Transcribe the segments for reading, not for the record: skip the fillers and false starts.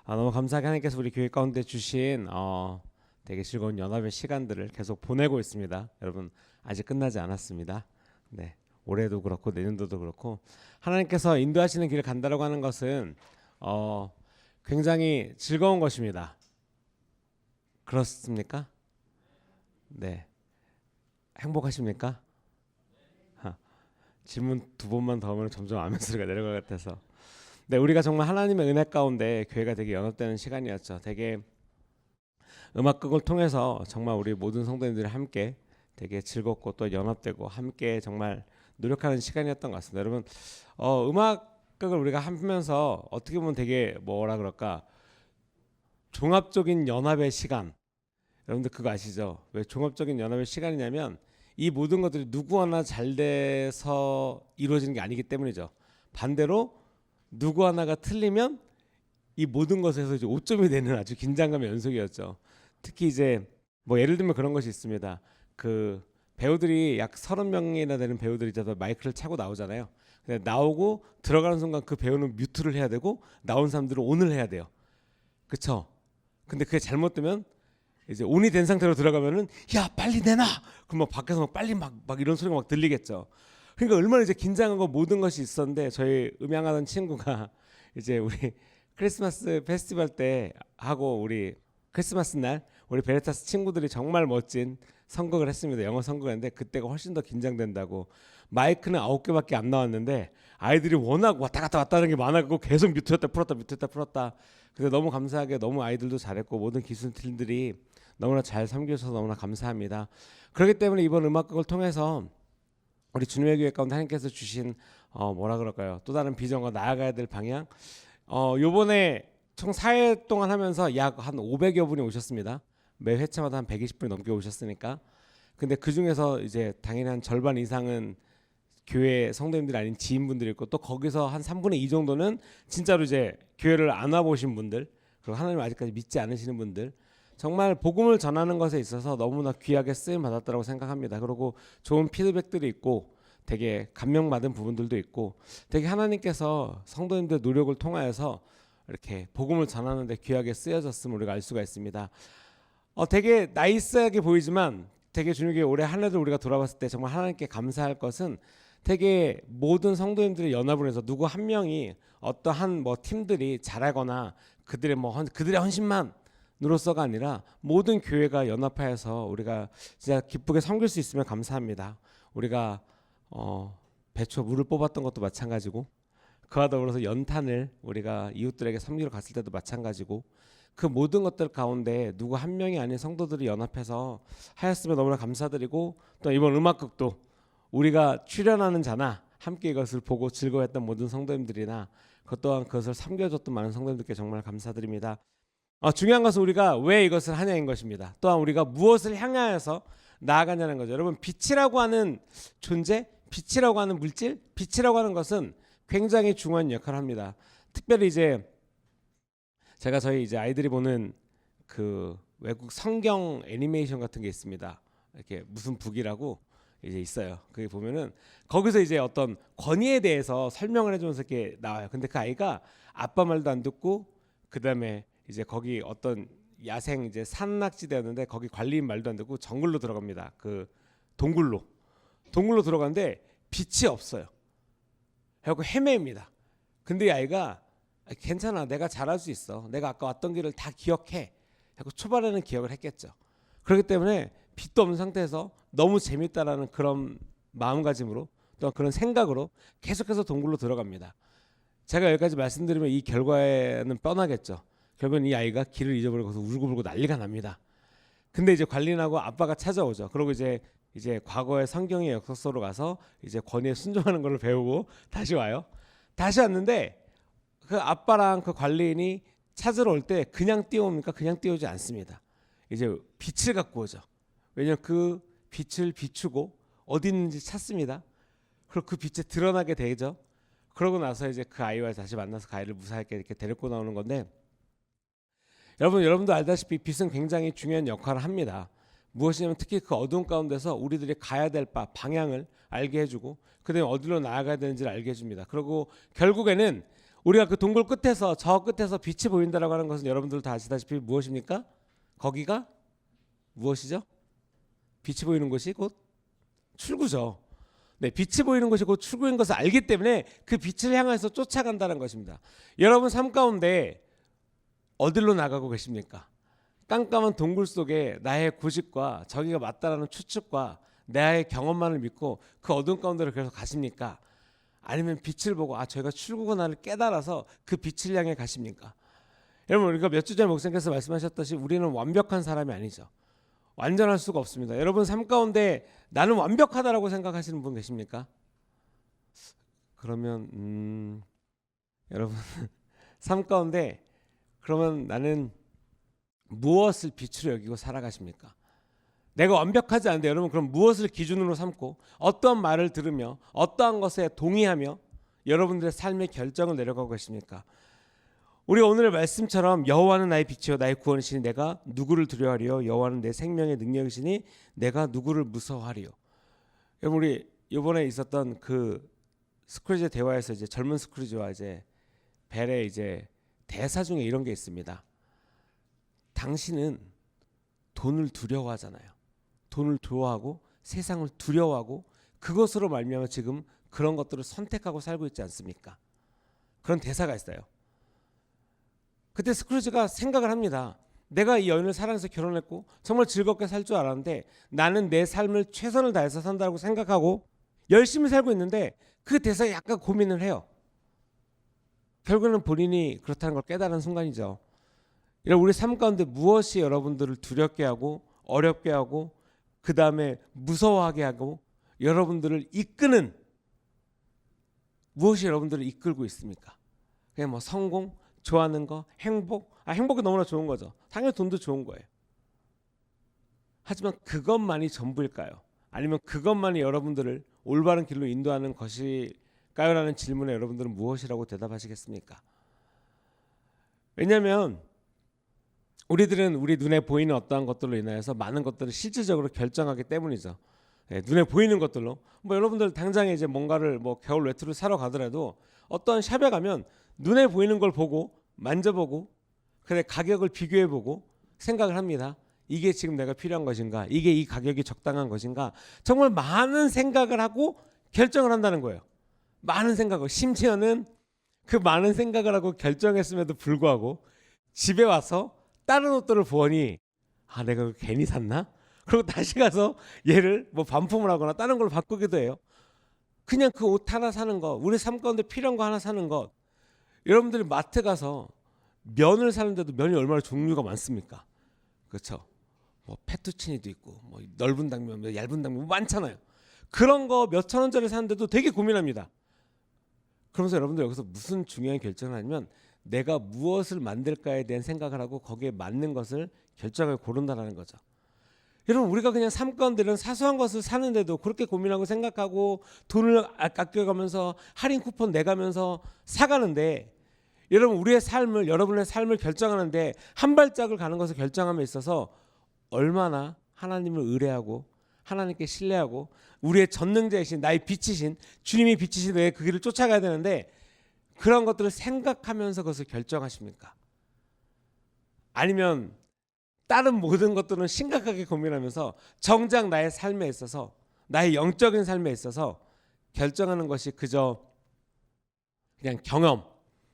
너무 감사하게 하나님께서 우리 교회 가운데 주신 되게 즐거운 연합의 시간들을 계속 보내고 있습니다. 여러분 아직 끝나지 않았습니다. 네, 올해도 그렇고 내년도도 그렇고 하나님께서 인도하시는 길을 간다라고 하는 것은 굉장히 즐거운 것입니다. 그렇습니까? 네, 행복하십니까? 질문 두 번만 더 하면 점점 아멘 소리가 내려갈 것 같아서. 네, 우리가 정말 하나님의 은혜 가운데 교회가 되게 연합되는 시간이었죠. 되게 음악극을 통해서 정말 우리 모든 성도님들이 함께 되게 즐겁고 또 연합되고 함께 정말 노력하는 시간이었던 것 같습니다. 여러분, 음악극을 우리가 하면서 어떻게 보면 되게 뭐라 그럴까, 종합적인 연합의 시간. 여러분들 그거 아시죠? 왜 종합적인 연합의 시간이냐면 이 모든 것들이 누구 하나 잘 돼서 이루어지는 게 아니기 때문이죠. 반대로 누구 하나가 틀리면 이 모든 것에서 이제 오점이 되는 아주 긴장감의 연속이었죠. 특히 이제 뭐 예를 들면 그런 것이 있습니다. 그 배우들이 약 30명이나 되는 배우들이 이제 마이크를 차고 나오잖아요. 근데 나오고 들어가는 순간 그 배우는 뮤트를 해야 되고 나온 사람들은 온을 해야 돼요. 그쵸? 근데 그게 잘못되면 이제 온이 된 상태로 들어가면은 야 빨리 내놔. 그럼 막 밖에서 막 빨리 막 이런 소리가 막 들리겠죠. 그러니까 얼마나 이제 긴장하고 모든 것이 있었는데 저희 음향하던 친구가 이제 우리 크리스마스 페스티벌 때 하고 우리 크리스마스 날 우리 베레타스 친구들이 정말 멋진 선곡을 했습니다. 영어 선곡을 했는데 그때가 훨씬 더 긴장된다고. 마이크는 9개밖에 안 나왔는데 아이들이 워낙 왔다 갔다 왔다 하는 게 많아갖고 계속 뮤트했다 풀었다 뮤트했다 풀었다. 근데 너무 감사하게 너무 아이들도 잘했고 모든 기술팀들이 너무나 잘 섬겨주셔서 너무나 감사합니다. 그렇기 때문에 이번 음악극을 통해서 우리 주님의 교회 가운데 하나님께서 주신 뭐라 그럴까요? 또 다른 비전과 나아가야 될 방향. 요번에 총 4회 동안 하면서 약 한 500여 분이 오셨습니다. 매 회차마다 한 120분이 넘게 오셨으니까. 근데 그 중에서 이제 당연히 한 절반 이상은 교회 성도님들이 아닌 지인분들이 있고 또 거기서 한 3분의 2 정도는 진짜로 이제 교회를 안 와보신 분들, 그리고 하나님 아직까지 믿지 않으시는 분들, 정말 복음을 전하는 것에 있어서 너무나 귀하게 쓰임 받았다고 생각합니다. 그리고 좋은 피드백들이 있고 되게 감명받은 부분들도 있고 되게 하나님께서 성도님들 노력을 통하여서 이렇게 복음을 전하는데 귀하게 쓰여졌음을 우리가 알 수가 있습니다. 되게 나이스하게 보이지만 되게 주님께 올해 한 해를 우리가 돌아봤을 때 정말 하나님께 감사할 것은 되게 모든 성도님들의 연합을 해서 누구 한 명이 어떠한 뭐 팀들이 잘하거나 그들의 헌신만으로서가 아니라 모든 교회가 연합하여서 우리가 진짜 기쁘게 섬길 수 있으면 감사합니다. 우리가 배추 물을 뽑았던 것도 마찬가지고 그와 더불어서 연탄을 우리가 이웃들에게 섬기러 갔을 때도 마찬가지고 그 모든 것들 가운데 누구 한 명이 아닌 성도들이 연합해서 하였으면 너무나 감사드리고 또 이번 음악극도 우리가 출연하는 자나 함께 이것을 보고 즐거워했던 모든 성도님들이나 그것 또한 그것을 섬겨줬던 많은 성도님들께 정말 감사드립니다. 중요한 것은 우리가 왜 이것을 하냐인 것입니다. 또한 우리가 무엇을 향하여서 나아가냐는 거죠. 여러분 빛이라고 하는 존재, 빛이라고 하는 물질, 빛이라고 하는 것은 굉장히 중요한 역할을 합니다. 특별히 이제 제가 저희 이제 아이들이 보는 그 외국 성경 애니메이션 같은 게 있습니다. 이렇게 무슨 북이라고 이제 있어요. 그게 보면은 거기서 이제 어떤 권위에 대해서 설명을 해주면서 이렇게 나와요. 근데 그 아이가 아빠 말도 안 듣고 그 다음에 이제 거기 어떤 야생 이제 산낙지대였는데 거기 관리인 말도 안 듣고 정글로 들어갑니다. 그 동굴로 들어가는데 빛이 없어요. 그래서 헤매입니다. 근데 이 아이가 괜찮아, 내가 잘할 수 있어, 내가 아까 왔던 길을 다 기억해 하고 초반에는 기억을 했겠죠. 그렇기 때문에 빛도 없는 상태에서 너무 재밌다라는 그런 마음가짐으로 또 그런 생각으로 계속해서 동굴로 들어갑니다. 제가 여기까지 말씀드리면 이 결과에는 뻔하겠죠. 결국은 이 아이가 길을 잊어버리고 울고불고 난리가 납니다. 근데 이제 관리인하고 아빠가 찾아오죠. 그리고 이제 과거의 성경의 역사서로 가서 이제 권위에 순종하는 걸 배우고 다시 와요. 다시 왔는데 그 아빠랑 그 관리인이 찾으러 올 때 그냥 뛰어옵니까? 그냥 뛰어오지 않습니다. 이제 빛을 갖고 오죠. 왜냐하면 그 빛을 비추고 어디 있는지 찾습니다. 그리고 그 빛에 드러나게 되죠. 그러고 나서 이제 그 아이와 다시 만나서 그 아이를 무사하게 이렇게 데리고 나오는 건데, 여러분도 알다시피 빛은 굉장히 중요한 역할을 합니다. 무엇이냐면 특히 그 어두운 가운데서 우리들이 가야 될 방향을 알게 해주고 그다음에 어디로 나아가야 되는지를 알게 해줍니다. 그리고 결국에는 우리가 그 동굴 끝에서 저 끝에서 빛이 보인다라고 하는 것은 여러분들 다 아시다시피 무엇입니까? 거기가 무엇이죠? 빛이 보이는 곳이 곧 출구죠. 네, 빛이 보이는 곳이 곧 출구인 것을 알기 때문에 그 빛을 향해서 쫓아간다는 것입니다. 여러분 삶 가운데 어디로 나가고 계십니까? 깜깜한 동굴 속에 나의 고집과 저기가 맞다라는 추측과 나의 경험만을 믿고 그 어두운 가운데로 계속 가십니까? 아니면 빛을 보고 저희가 출구구나를 깨달아서 그 빛을 향해 가십니까? 여러분 우리가 몇 주 전에 목사님께서 말씀하셨듯이 우리는 완벽한 사람이 아니죠. 완전할 수가 없습니다. 여러분 삶 가운데 나는 완벽하다라고 생각하시는 분 계십니까? 그러면 여러분 삶 가운데 그러면 나는 무엇을 빛으로 여기고 살아가십니까? 내가 완벽하지 않은데 여러분 그럼 무엇을 기준으로 삼고 어떠한 말을 들으며 어떠한 것에 동의하며 여러분들의 삶의 결정을 내려가고 계십니까? 우리 오늘의 말씀처럼 여호와는 나의 빛이요 나의 구원이시니 내가 누구를 두려워하리요? 여호와는 내 생명의 능력이시니 내가 누구를 무서워하리요? 여러분 우리 이번에 있었던 그 스크루지 대화에서 이제 젊은 스크루지와 이제 벨의 이제 대사 중에 이런 게 있습니다. 당신은 돈을 두려워하잖아요. 돈을 두려워하고 세상을 두려워하고 그것으로 말미암아 지금 그런 것들을 선택하고 살고 있지 않습니까? 그런 대사가 있어요. 그때 스크루지가 생각을 합니다. 내가 이 여인을 사랑해서 결혼했고 정말 즐겁게 살 줄 알았는데 나는 내 삶을 최선을 다해서 산다고 생각하고 열심히 살고 있는데 그 대사에 약간 고민을 해요. 결국에는 본인이 그렇다는 걸 깨달은 순간이죠. 우리 삶 가운데 무엇이 여러분들을 두렵게 하고 어렵게 하고 그 다음에 무서워하게 하고 여러분들을 이끄는 무엇이 여러분들을 이끌고 있습니까? 그냥 뭐 성공, 좋아하는 거, 행복. 행복이 너무나 좋은 거죠. 당연히 돈도 좋은 거예요. 하지만 그것만이 전부일까요? 아니면 그것만이 여러분들을 올바른 길로 인도하는 것일까요? 라는 질문에 여러분들은 무엇이라고 대답하시겠습니까? 왜냐하면 우리들은 우리 눈에 보이는 어떠한 것들로 인하여서 많은 것들을 실질적으로 결정하기 때문이죠. 눈에 보이는 것들로 뭐 여러분들 당장에 이제 뭔가를 뭐 겨울 외투를 사러 가더라도 어떠한 샵에 가면 눈에 보이는 걸 보고 만져보고 그래 가격을 비교해보고 생각을 합니다. 이게 지금 내가 필요한 것인가? 이게 이 가격이 적당한 것인가? 정말 많은 생각을 하고 결정을 한다는 거예요. 많은 생각을 심지어는 그 많은 생각을 하고 결정했음에도 불구하고 집에 와서 다른 옷들을 보니 내가 괜히 샀나? 그리고 다시 가서 얘를 뭐 반품을 하거나 다른 걸 바꾸기도 해요. 그냥 그 옷 하나 사는 거, 우리 삶 가운데 필요한 거 하나 사는 것. 여러분들이 마트 가서 면을 사는데도 면이 얼마나 종류가 많습니까? 그렇죠? 뭐 페투치니도 있고 뭐 넓은 당면, 뭐 얇은 당면 많잖아요. 그런 거 몇천 원짜리 사는데도 되게 고민합니다. 그러면서 여러분들 여기서 무슨 중요한 결정을 하냐면 내가 무엇을 만들까에 대한 생각을 하고 거기에 맞는 것을 결정을 고른다는 거죠. 여러분 우리가 그냥 삶 가운데 이런 사소한 것을 사는데도 그렇게 고민하고 생각하고 돈을 아껴가면서 할인 쿠폰 내가면서 사가는데 여러분 우리의 삶을 여러분의 삶을 결정하는데 한 발짝을 가는 것을 결정함에 있어서 얼마나 하나님을 의뢰하고 하나님께 신뢰하고 우리의 전능자이신 나의 빛이신 주님이 빛이신 내 그 길을 쫓아가야 되는데 그런 것들을 생각하면서 그것을 결정하십니까? 아니면 다른 모든 것들은 심각하게 고민하면서 정작 나의 삶에 있어서 나의 영적인 삶에 있어서 결정하는 것이 그저 그냥 경험,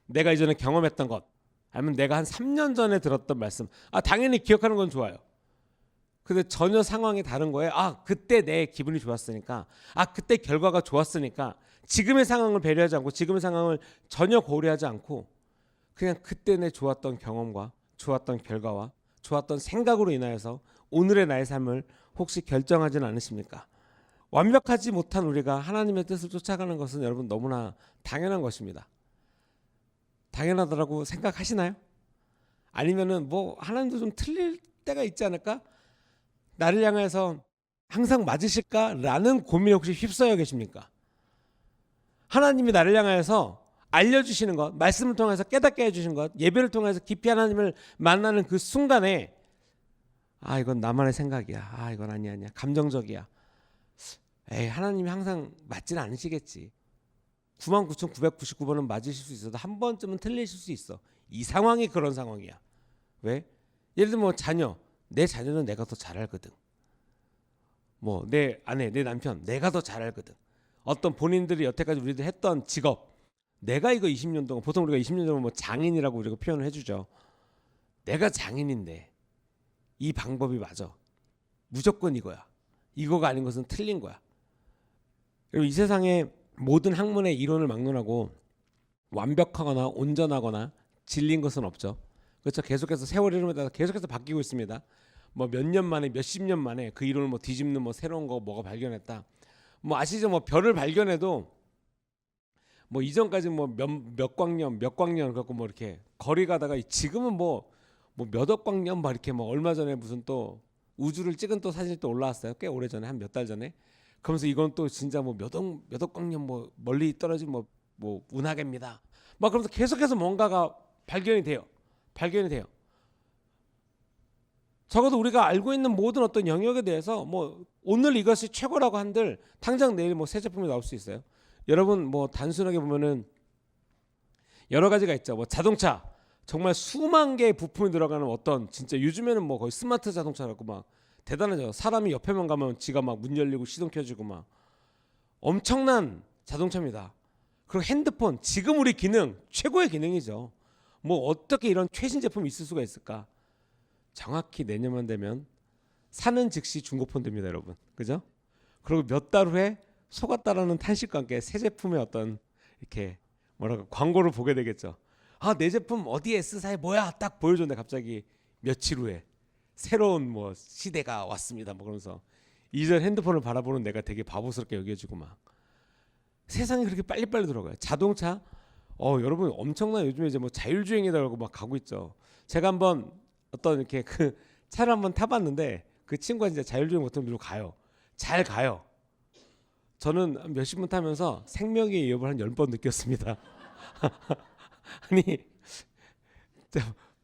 내가 이전에 경험했던 것 아니면 내가 한 3년 전에 들었던 말씀 당연히 기억하는 건 좋아요. 근데 전혀 상황이 다른 거예요. 그때 내 기분이 좋았으니까 그때 결과가 좋았으니까 지금의 상황을 배려하지 않고 지금의 상황을 전혀 고려하지 않고 그냥 그때 내 좋았던 경험과 좋았던 결과와 좋았던 생각으로 인하여서 오늘의 나의 삶을 혹시 결정하지는 않으십니까? 완벽하지 못한 우리가 하나님의 뜻을 쫓아가는 것은 여러분 너무나 당연한 것입니다. 당연하다고 생각하시나요? 아니면은 뭐 하나님도 좀 틀릴 때가 있지 않을까? 나를 향해서 항상 맞으실까라는 고민에 혹시 휩싸여 계십니까? 하나님이 나를 향해서 알려주시는 것, 말씀을 통해서 깨닫게 해주신 것, 예배를 통해서 깊이 하나님을 만나는 그 순간에 이건 나만의 생각이야. 이건 아니야. 감정적이야. 하나님이 항상 맞지는 않으시겠지. 99,999번은 맞으실 수 있어도 한 번쯤은 틀리실 수 있어. 이 상황이 그런 상황이야. 왜? 예를 들면 뭐 자녀, 내 자녀는 내가 더 잘 알거든. 뭐 내 아내, 내 남편, 내가 더 잘 알거든. 어떤 본인들이 여태까지 우리들 했던 직업, 내가 이거 20년 동안, 보통 우리가 20년 동안 뭐 장인이라고 우리가 표현을 해주죠. 내가 장인인데 이 방법이 맞아. 무조건 이거야. 이거가 아닌 것은 틀린 거야. 그리고 이 세상에 모든 학문의 이론을 막론하고 완벽하거나 온전하거나 진리인 것은 없죠. 그렇죠. 계속해서 세월이 흐름에 따라 계속해서 바뀌고 있습니다. 뭐 몇 년 만에 몇십 년 만에 그 이론을 뭐 뒤집는 뭐 새로운 거 뭐가 발견했다. 뭐 아시죠? 뭐 별을 발견해도 뭐 이전까지 뭐 몇 광년 갖고 뭐 이렇게 거리 가다가 지금은 뭐 몇억 광년 막 이렇게 뭐 얼마 전에 무슨 또 우주를 찍은 또 사진이 또 올라왔어요. 꽤 오래 전에 한 몇 달 전에. 그러면서 이건 또 진짜 뭐 몇억 광년 뭐 멀리 떨어진 뭐 운하계입니다. 막 그러면서 계속해서 뭔가가 발견이 돼요. 적어도 우리가 알고 있는 모든 어떤 영역에 대해서 뭐 오늘 이것이 최고라고 한들 당장 내일 뭐 새 제품이 나올 수 있어요. 여러분 뭐 단순하게 보면은 여러 가지가 있죠. 뭐 자동차 정말 수만 개의 부품이 들어가는 어떤 진짜 요즘에는 뭐 거의 스마트 자동차라고 막 대단하죠. 사람이 옆에만 가면 지가 막 문 열리고 시동 켜지고 막 엄청난 자동차입니다. 그리고 핸드폰 지금 우리 기능 최고의 기능이죠. 뭐 어떻게 이런 최신 제품이 있을 수가 있을까? 정확히 내년만 되면 사는 즉시 중고폰 됩니다, 여러분. 그죠? 그리고 몇 달 후에 속았다라는 탄식과 함께 새 제품의 어떤 이렇게 뭐랄까 광고를 보게 되겠죠. 아, 내 제품 어디 S사에 뭐야 딱 보여줬는데 갑자기 며칠 후에 새로운 뭐 시대가 왔습니다. 뭐 그러면서 이전 핸드폰을 바라보는 내가 되게 바보스럽게 여겨지고 막 세상이 그렇게 빨리빨리 들어가요. 자동차 여러분 엄청나 요즘에 이제 뭐 자율주행이라고 막 가고 있죠. 제가 한번 어떤 이렇게 그 차를 한번 타봤는데 그 친구가 진짜 자율주행 버튼 누르고 가요. 잘 가요. 저는 몇십 분 타면서 생명의 위협을 한 10번 느꼈습니다. 아니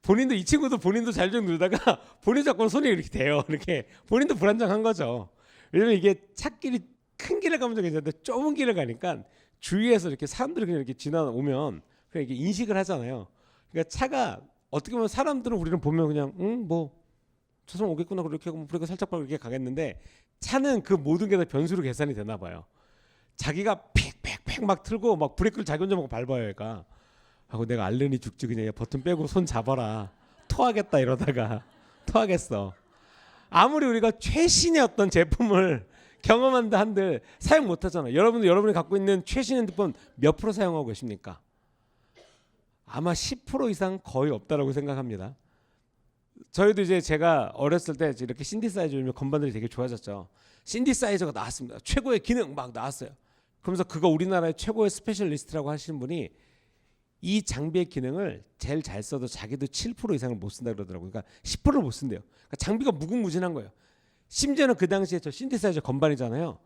본인도 이 친구도 본인도 자율주행 누르다가 본인 자꾸 손이 이렇게 돼요. 이렇게 본인도 불안정한 거죠. 왜냐면 이게 찻길이 큰 길을 가면 괜찮은데 좁은 길을 가니까 주위에서 이렇게 사람들이 그냥 이렇게 지나오면 그냥 이렇게 인식을 하잖아요. 그러니까 차가 어떻게 보면 사람들은 우리는 보면 그냥 뭐 저 사람 오겠구나 그렇게 하고 브레이크 살짝 밟고 이렇게 가겠는데 차는 그 모든 게 다 변수로 계산이 되나 봐요. 자기가 팩 막 틀고 막 브레이크를 자기 혼자 막 밟아요, 얘가. 하고 내가 알르니 죽지 그냥 버튼 빼고 손 잡아라. 토하겠다 이러다가 토하겠어. 아무리 우리가 최신의 어떤 제품을 경험한다 한들 사용 못 하잖아요. 여러분이 갖고 있는 최신 핸드폰 몇 프로 사용하고 계십니까? 아마 10% 이상 거의 없다라고 생각합니다. 저희도 이제 제가 어렸을 때 이렇게 신디사이저 건반들이 되게 좋아졌죠. 신디사이저가 나왔습니다. 최고의 기능 막 나왔어요. 그러면서 그거 우리나라의 최고의 스페셜리스트라고 하시는 분이 이 장비의 기능을 제일 잘 써도 자기도 7% 이상을 못 쓴다 그러더라고요. 그러니까 10%를 못 쓴대요. 그러니까 장비가 무궁무진한 거예요. 심지어는 그 당시에 저 신디사이저 건반이잖아요.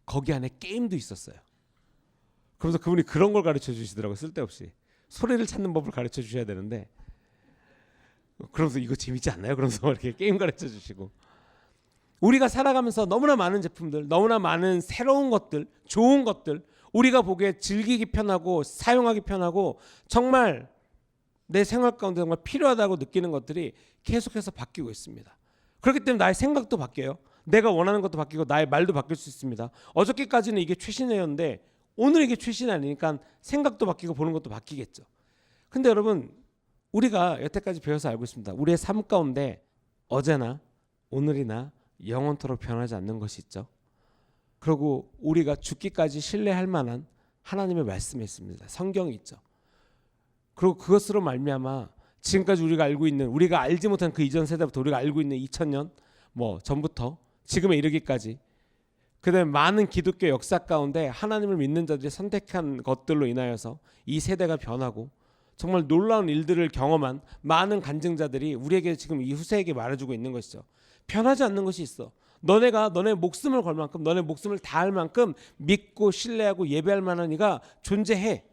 거기 안에 게임도 있었어요. 그러면서 그분이 그런 걸 가르쳐 주시더라고요. 쓸데없이. 소리를 찾는 법을 가르쳐 주셔야 되는데 그러면서 이거 재밌지 않나요? 그러면서 이렇게 게임 가르쳐 주시고 우리가 살아가면서 너무나 많은 제품들, 너무나 많은 새로운 것들, 좋은 것들 우리가 보기에 즐기기 편하고 사용하기 편하고 정말 내 생활 가운데 정말 필요하다고 느끼는 것들이 계속해서 바뀌고 있습니다. 그렇기 때문에 나의 생각도 바뀌어요. 내가 원하는 것도 바뀌고 나의 말도 바뀔 수 있습니다. 어저께까지는 이게 최신이었는데 오늘 이게 최신이 아니니까 생각도 바뀌고 보는 것도 바뀌겠죠. 근데 여러분 우리가 여태까지 배워서 알고 있습니다. 우리의 삶 가운데 어제나 오늘이나 영원토록 변하지 않는 것이 있죠. 그리고 우리가 죽기까지 신뢰할 만한 하나님의 말씀이 있습니다. 성경이 있죠. 그리고 그것으로 말미암아 지금까지 우리가 알고 있는 우리가 알지 못한 그 이전 세대부터 우리가 알고 있는 2000년 뭐 전부터 지금에 이르기까지 그다음에 많은 기독교 역사 가운데 하나님을 믿는 자들이 선택한 것들로 인하여서 이 세대가 변하고 정말 놀라운 일들을 경험한 많은 간증자들이 우리에게 지금 이 후세에게 말해주고 있는 것이죠. 변하지 않는 것이 있어. 너네가 너네 목숨을 걸 만큼 너네 목숨을 다할 만큼 믿고 신뢰하고 예배할 만한 이가 존재해.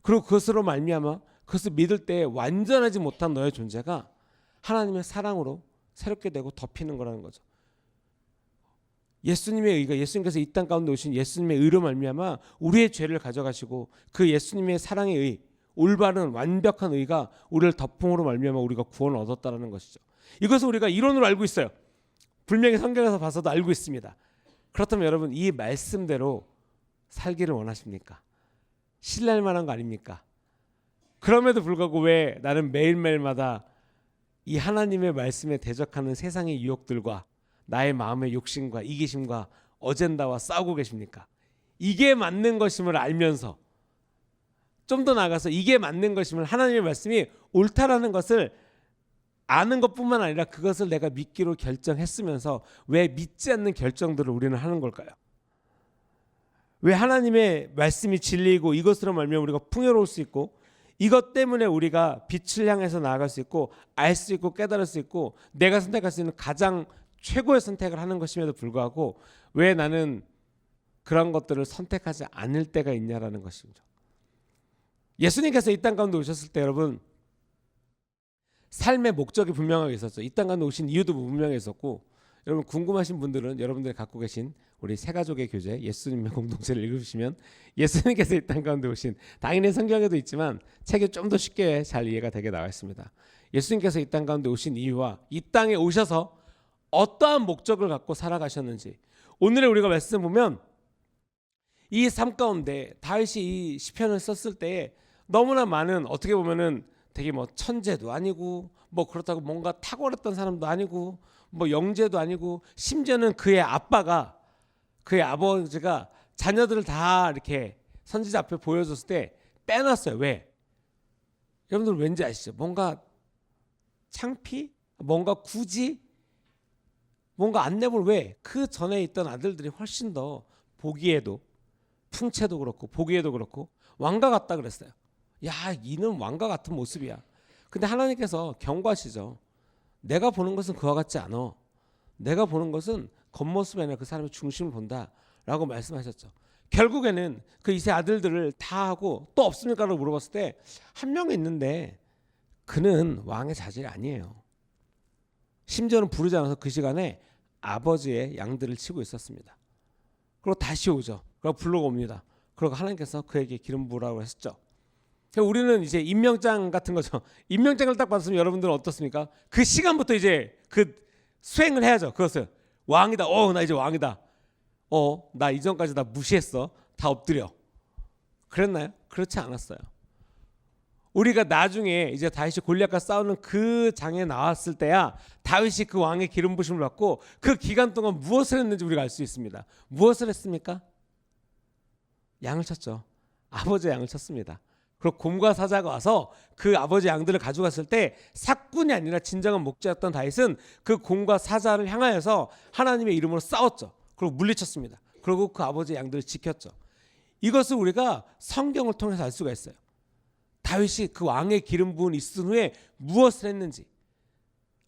그리고 그것으로 말미암아 그것을 믿을 때 완전하지 못한 너의 존재가 하나님의 사랑으로 새롭게 되고 덮이는 거라는 거죠. 예수님의 의가, 예수님께서 이 땅 가운데 오신 예수님의 의로 말미암아 우리의 죄를 가져가시고 그 예수님의 사랑의 의, 올바른 완벽한 의가 우리를 덮음으로 말미암아 우리가 구원을 얻었다라는 것이죠. 이것을 우리가 이론으로 알고 있어요. 분명히 성경에서 봐서도 알고 있습니다. 그렇다면 여러분, 이 말씀대로 살기를 원하십니까? 신뢰할 만한 거 아닙니까? 그럼에도 불구하고 왜 나는 매일매일마다 이 하나님의 말씀에 대적하는 세상의 유혹들과 나의 마음의 욕심과 이기심과 어젠다와 싸우고 계십니까? 이게 맞는 것임을 알면서, 좀 더 나아가서 이게 맞는 것임을, 하나님의 말씀이 옳다라는 것을 아는 것뿐만 아니라 그것을 내가 믿기로 결정했으면서 왜 믿지 않는 결정들을 우리는 하는 걸까요? 왜 하나님의 말씀이 진리이고 이것으로 말미암아 우리가 풍요로울 수 있고, 이것 때문에 우리가 빛을 향해서 나아갈 수 있고 알 수 있고 깨달을 수 있고 내가 선택할 수 있는 가장 최고의 선택을 하는 것임에도 불구하고 왜 나는 그런 것들을 선택하지 않을 때가 있냐라는 것이죠. 예수님께서 이 땅 가운데 오셨을 때 여러분, 삶의 목적이 분명하게 있었죠. 이 땅 가운데 오신 이유도 분명히 있었고, 여러분 궁금하신 분들은 여러분들이 갖고 계신 우리 세 가족의 교제, 예수님의 공동체를 읽으시면 예수님께서 이 땅 가운데 오신, 당연히 성경에도 있지만 책에 좀 더 쉽게 잘 이해가 되게 나와 있습니다. 예수님께서 이 땅 가운데 오신 이유와 이 땅에 오셔서 어떠한 목적을 갖고 살아가셨는지, 오늘의 우리가 말씀 보면 이 삶 가운데 다윗이 이 시편을 썼을 때 너무나 많은, 어떻게 보면은 되게 뭐 천재도 아니고 뭐 그렇다고 뭔가 탁월했던 사람도 아니고 뭐 영재도 아니고, 심지어는 그의 아빠가, 그의 아버지가 자녀들을 다 이렇게 선지자 앞에 보여줬을 때 빼놨어요. 왜? 여러분들 왠지 아시죠? 뭔가 창피? 뭔가 굳이? 뭔가 안 내볼, 왜? 그 전에 있던 아들들이 훨씬 더 보기에도, 풍채도 그렇고 보기에도 그렇고 왕과 같다 그랬어요. 야, 이는 왕과 같은 모습이야. 근데 하나님께서 경고하시죠. 내가 보는 것은 그와 같지 않아. 내가 보는 것은 겉모습이 아니라 그 사람의 중심을 본다 라고 말씀하셨죠. 결국에는 그 이세 아들들을 다 하고 또 없습니까? 라고 물어봤을 때 한 명 있는데 그는 왕의 자질이 아니에요. 심지어는 부르지 않아서 그 시간에 아버지의 양들을 치고 있었습니다. 그리고 다시 오죠. 그리고 불러고 옵니다. 그리고 하나님께서 그에게 기름 부으라고 했죠. 우리는 이제 임명장 같은 거죠. 임명장을 딱 받았으면 여러분들은 어떻습니까? 그 시간부터 이제 그 수행을 해야죠. 그것을 왕이다. 나 이제 왕이다. 나 이전까지 다 무시했어. 다 엎드려. 그랬나요? 그렇지 않았어요. 우리가 나중에 이제 다윗이 골리앗과 싸우는 그 장에 나왔을 때야 다윗이 그 왕의 기름 부심을 받고 그 기간 동안 무엇을 했는지 우리가 알 수 있습니다. 무엇을 했습니까? 양을 쳤죠. 아버지의 양을 쳤습니다. 그리고 곰과 사자가 와서 그 아버지 양들을 가져갔을 때 사꾼이 아니라 진정한 목자였던 다윗은 그 곰과 사자를 향하여서 하나님의 이름으로 싸웠죠. 그리고 물리쳤습니다. 그리고 그 아버지 양들을 지켰죠. 이것을 우리가 성경을 통해서 알 수가 있어요. 다윗이 그 왕의 기름 부은 있은 후에 무엇을 했는지,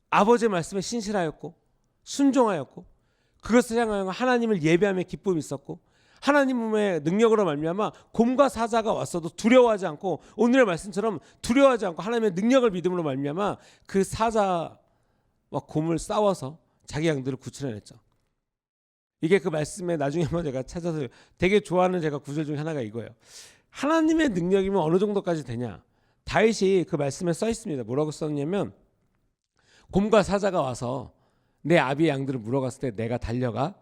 아버지의 말씀에 신실하였고 순종하였고 그것을 향하여 하나님을 예배하며 기쁨이 있었고, 하나님의 능력으로 말미암아 곰과 사자가 왔어도 두려워하지 않고, 오늘의 말씀처럼 두려워하지 않고 하나님의 능력을 믿음으로 말미암아 그 사자와 곰을 싸워서 자기 양들을 구출해냈죠. 이게 그 말씀에 나중에 한번 제가 찾아서 되게 좋아하는 제가 구절 중에 하나가 이거예요. 하나님의 능력이면 어느 정도까지 되냐? 다윗이 그 말씀에 써 있습니다. 뭐라고 썼냐면, 곰과 사자가 와서 내 아비의 양들을 물어갔을 때 내가 달려가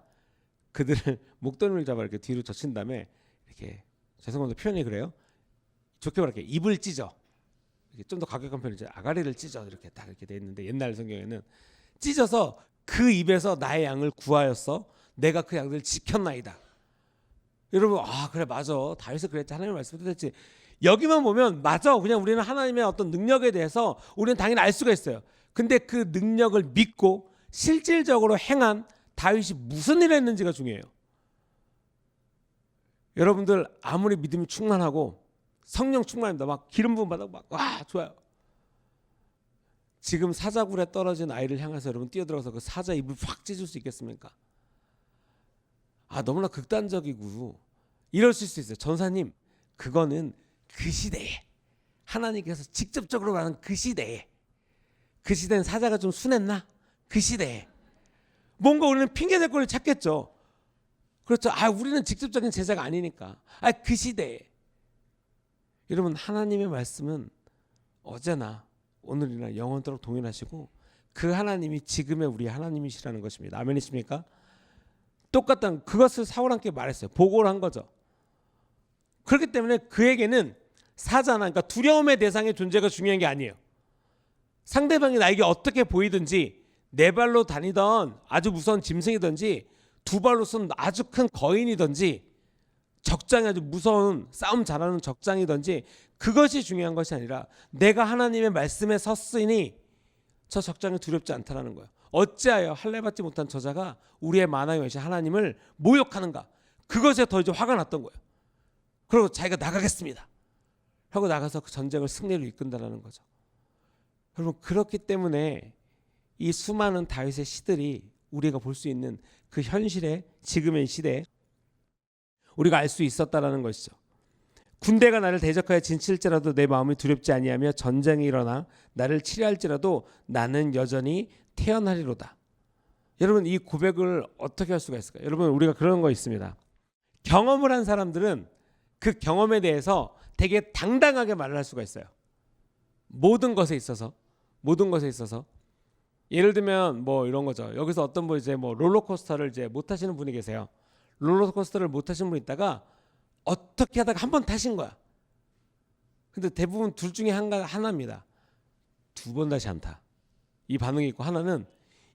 그들을 목덜미를 잡아 이렇게 뒤로 젖힌 다음에 이렇게, 죄송합니다 표현이 그래요. 좋게 말할게, 입을 찢어. 좀 더 가격한 표현이죠. 아가리를 찢어. 이렇게 딱 이렇게 돼 있는데 옛날 성경에는 찢어서 그 입에서 나의 양을 구하였어. 내가 그 양들을 지켰나이다. 여러분, 그래 맞아. 다윗이 그랬지. 하나님의 말씀도 됐지. 여기만 보면 맞아. 그냥 우리는 하나님의 어떤 능력에 대해서 우리는 당연히 알 수가 있어요. 근데 그 능력을 믿고 실질적으로 행한 다윗이 무슨 일을 했는지가 중요해요. 여러분들 아무리 믿음이 충만하고 성령 충만합니다. 막 기름 부음 받아 막 좋아요. 지금 사자굴에 떨어진 아이를 향해서 여러분 뛰어들어서 그 사자 입을 확 찢을 수 있겠습니까? 너무나 극단적이고 이럴 수 있어요. 전사님, 그거는 그 시대에 하나님께서 직접적으로 말하는 그 시대에, 그 시대는 사자가 좀 순했나? 그 시대에 뭔가 우리는 핑계 댈 걸 찾겠죠. 그렇죠. 우리는 직접적인 제자가 아니니까. 그 시대에 여러분 하나님의 말씀은 어제나 오늘이나 영원토록 동일하시고 그 하나님이 지금의 우리 하나님이시라는 것입니다. 아멘이십니까? 똑같은 그것을 사울함께 말했어요. 보고를 한 거죠. 그렇기 때문에 그에게는 사자나 그러니까 두려움의 대상의 존재가 중요한 게 아니에요. 상대방이 나에게 어떻게 보이든지 네 발로 다니던 아주 무서운 짐승이든지 두 발로 쏜 아주 큰 거인이든지 적장이 아주 무서운 싸움 잘하는 적장이든지 그것이 중요한 것이 아니라 내가 하나님의 말씀에 섰으니 저 적장이 두렵지 않다라는 거예요. 어찌하여 할례받지 못한 저자가 우리의 만왕의 여신 하나님을 모욕하는가. 그것에 더 이제 화가 났던 거예요. 그리고 자기가 나가겠습니다 하고 나가서 그 전쟁을 승리로 이끈다라는 거죠. 여러분 그렇기 때문에 이 수많은 다윗의 시들이 우리가 볼 수 있는 그 현실의 지금의 시대에 우리가 알 수 있었다라는 것이죠. 군대가 나를 대적하여 진칠지라도 내 마음이 두렵지 아니하며 전쟁이 일어나 나를 치려할지라도 나는 여전히 태어나리로다. 여러분 이 고백을 어떻게 할 수가 있을까요? 여러분 우리가 그런 거 있습니다. 경험을 한 사람들은 그 경험에 대해서 되게 당당하게 말을 할 수가 있어요. 모든 것에 있어서 예를 들면 뭐 이런 거죠. 여기서 어떤 분 이제 뭐 롤러코스터를 이제 못 타시는 분이 계세요. 롤러코스터를 못 타시는 분이 있다가 어떻게 하다가 한 번 타신 거야. 근데 대부분 둘 중에 하나입니다. 두 번 다시 안 타. 이 반응이 있고 하나는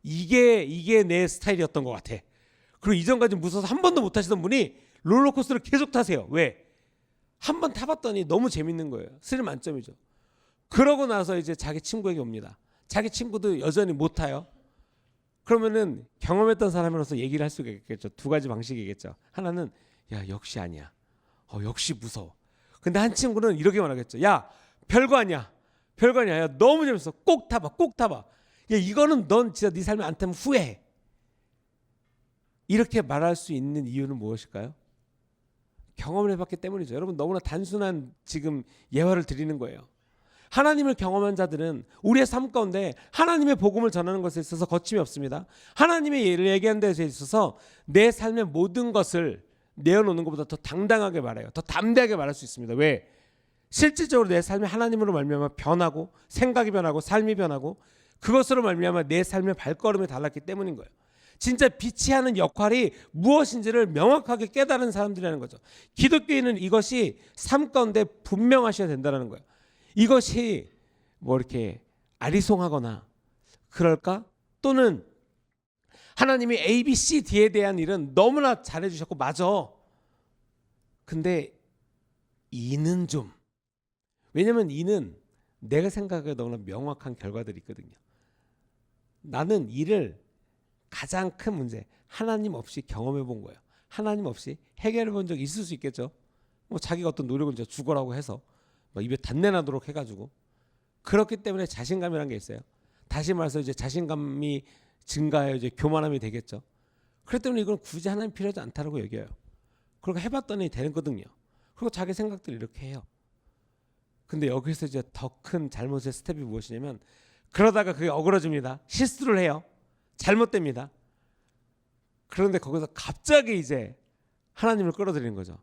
이게 내 스타일이었던 것 같아. 그리고 이전까지 무서워서 한 번도 못 타시던 분이 롤러코스터를 계속 타세요. 왜? 한 번 타봤더니 너무 재밌는 거예요. 스릴 만점이죠. 그러고 나서 이제 자기 친구에게 옵니다. 자기 친구도 여전히 못 타요. 그러면은 경험했던 사람으로서 얘기를 할 수가 있겠죠. 두 가지 방식이겠죠. 하나는 야 역시 아니야. 역시 무서워. 근데 한 친구는 이렇게 말하겠죠. 야 별거 아니야. 야 너무 재밌어. 꼭 타봐. 야 이거는 넌 진짜 네 삶에 안 타면 후회해. 이렇게 말할 수 있는 이유는 무엇일까요? 경험을 해봤기 때문이죠. 여러분 너무나 단순한 지금 예화를 드리는 거예요. 하나님을 경험한 자들은 우리의 삶 가운데 하나님의 복음을 전하는 것에 있어서 거침이 없습니다. 하나님의 예를 얘기하는 데 있어서 내 삶의 모든 것을 내어놓는 것보다 더 당당하게 말해요. 더 담대하게 말할 수 있습니다. 왜? 실질적으로 내 삶이 하나님으로 말미암아 변하고 생각이 변하고 삶이 변하고 그것으로 말미암아 내 삶의 발걸음이 달랐기 때문인 거예요. 진짜 빛이 하는 역할이 무엇인지를 명확하게 깨달은 사람들이라는 거죠. 기독교인은 이것이 삶 가운데 분명하셔야 된다는 거예요. 이것이 뭐 이렇게 아리송하거나 그럴까? 또는 하나님이 A, B, C, D에 대한 일은 너무나 잘해주셨고 맞아. 근데 E는 좀 왜냐면 E는 내가 생각하기에 너무나 명확한 결과들이 있거든요. 나는 이를 가장 큰 문제 하나님 없이 경험해 본 거예요. 하나님 없이 해결해 본 적이 있을 수 있겠죠. 뭐 자기가 어떤 노력을 이제 죽어라고 해서 막 입에 단내 나도록 해가지고 그렇기 때문에 자신감이라는 게 있어요. 다시 말해서 이제 자신감이 증가해요. 이제 교만함이 되겠죠. 그렇기 때문에 이건 굳이 하나님 필요하지 않다라고 얘기해요. 그리고 해봤더니 되거든요. 그리고 자기 생각들 이렇게 해요. 근데 여기서 이제 더 큰 잘못의 스텝이 무엇이냐면 그러다가 그게 어그러집니다. 실수를 해요. 잘못됩니다. 그런데 거기서 갑자기 이제 하나님을 끌어들이는 거죠.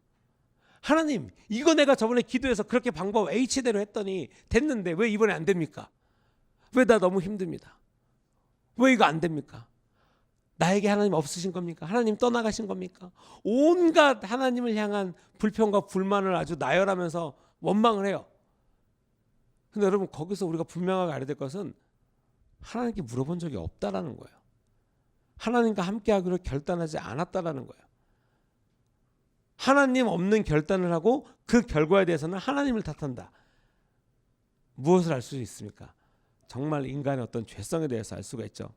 하나님 이거 내가 저번에 기도해서 그렇게 방법 H대로 했더니 됐는데 왜 이번에 안 됩니까? 왜 나 너무 힘듭니다. 왜 이거 안 됩니까? 나에게 하나님 없으신 겁니까? 하나님 떠나가신 겁니까? 온갖 하나님을 향한 불평과 불만을 아주 나열하면서 원망을 해요. 근데 여러분 거기서 우리가 분명하게 알아야 될 것은 하나님께 물어본 적이 없다라는 거예요. 하나님과 함께하기로 결단하지 않았다라는 거예요. 하나님 없는 결단을 하고 그 결과에 대해서는 하나님을 탓한다. 무엇을 알 수 있습니까? 정말 인간의 어떤 죄성에 대해서 알 수가 있죠.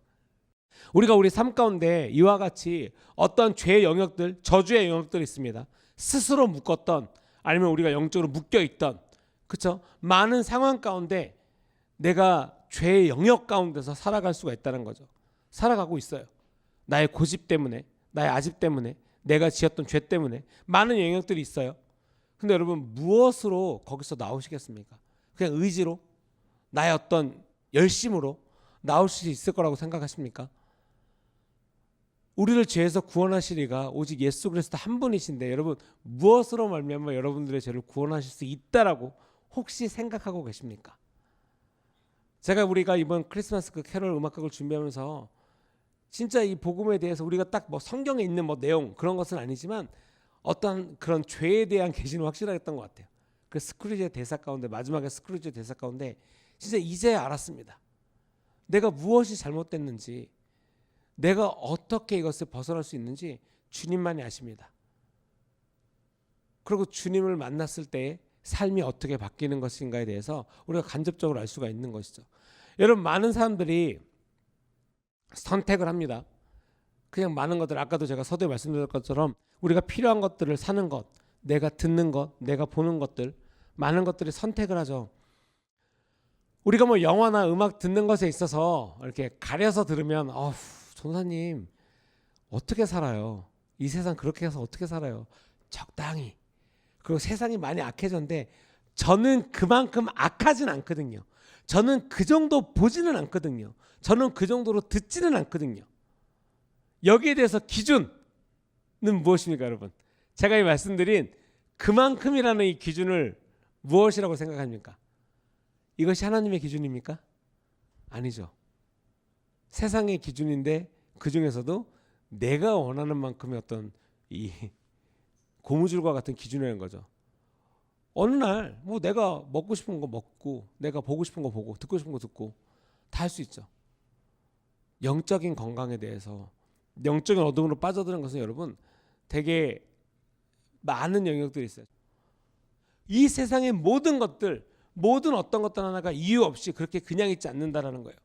우리가 우리 삶 가운데 이와 같이 어떤 죄의 영역들, 저주의 영역들이 있습니다. 스스로 묶었던 아니면 우리가 영적으로 묶여있던 그렇죠? 많은 상황 가운데 내가 죄의 영역 가운데서 살아갈 수가 있다는 거죠. 살아가고 있어요. 나의 고집 때문에, 나의 아집 때문에, 내가 지었던 죄 때문에 많은 영역들이 있어요. 근데 여러분 무엇으로 거기서 나오시겠습니까? 그냥 의지로? 나의 어떤 열심으로 나올 수 있을 거라고 생각하십니까? 우리를 죄에서 구원하시리가 오직 예수 그리스도 한 분이신데 여러분 무엇으로 말미암아 여러분들의 죄를 구원하실 수 있다라고 혹시 생각하고 계십니까? 제가 우리가 이번 크리스마스 그 캐롤 음악극을 준비하면서 진짜 이 복음에 대해서 우리가 딱 뭐 성경에 있는 뭐 내용 그런 것은 아니지만 어떤 그런 죄에 대한 계시는 확실하겠던 것 같아요. 그 스크루지의 대사 가운데 마지막에 스크루지의 대사 가운데 진짜 이제 알았습니다. 내가 무엇이 잘못됐는지 내가 어떻게 이것을 벗어날 수 있는지 주님만이 아십니다. 그리고 주님을 만났을 때 삶이 어떻게 바뀌는 것인가에 대해서 우리가 간접적으로 알 수가 있는 것이죠. 여러분 많은 사람들이 선택을 합니다. 그냥 많은 것들 아까도 제가 서두에 말씀드렸던 것처럼 우리가 필요한 것들을 사는 것, 내가 듣는 것, 내가 보는 것들 많은 것들이 선택을 하죠. 우리가 뭐 영화나 음악 듣는 것에 있어서 이렇게 가려서 들으면 전사님 어떻게 살아요? 이 세상 그렇게 해서 어떻게 살아요? 적당히. 그리고 세상이 많이 악해졌는데 저는 그만큼 악하진 않거든요. 저는 그 정도 보지는 않거든요. 저는 그 정도로 듣지는 않거든요. 여기에 대해서 기준은 무엇입니까, 여러분? 제가 이 말씀드린 그만큼이라는 이 기준을 무엇이라고 생각합니까? 이것이 하나님의 기준입니까? 아니죠. 세상의 기준인데 그 중에서도 내가 원하는 만큼의 어떤 이 고무줄과 같은 기준이라는 거죠. 어느 날 뭐 내가 먹고 싶은 거 먹고 내가 보고 싶은 거 보고 듣고 싶은 거 듣고 다 할 수 있죠. 영적인 건강에 대해서 영적인 어둠으로 빠져드는 것은 여러분 되게 많은 영역들이 있어요. 이 세상의 모든 것들 모든 어떤 것들 하나가 이유 없이 그렇게 그냥 있지 않는다라는 거예요.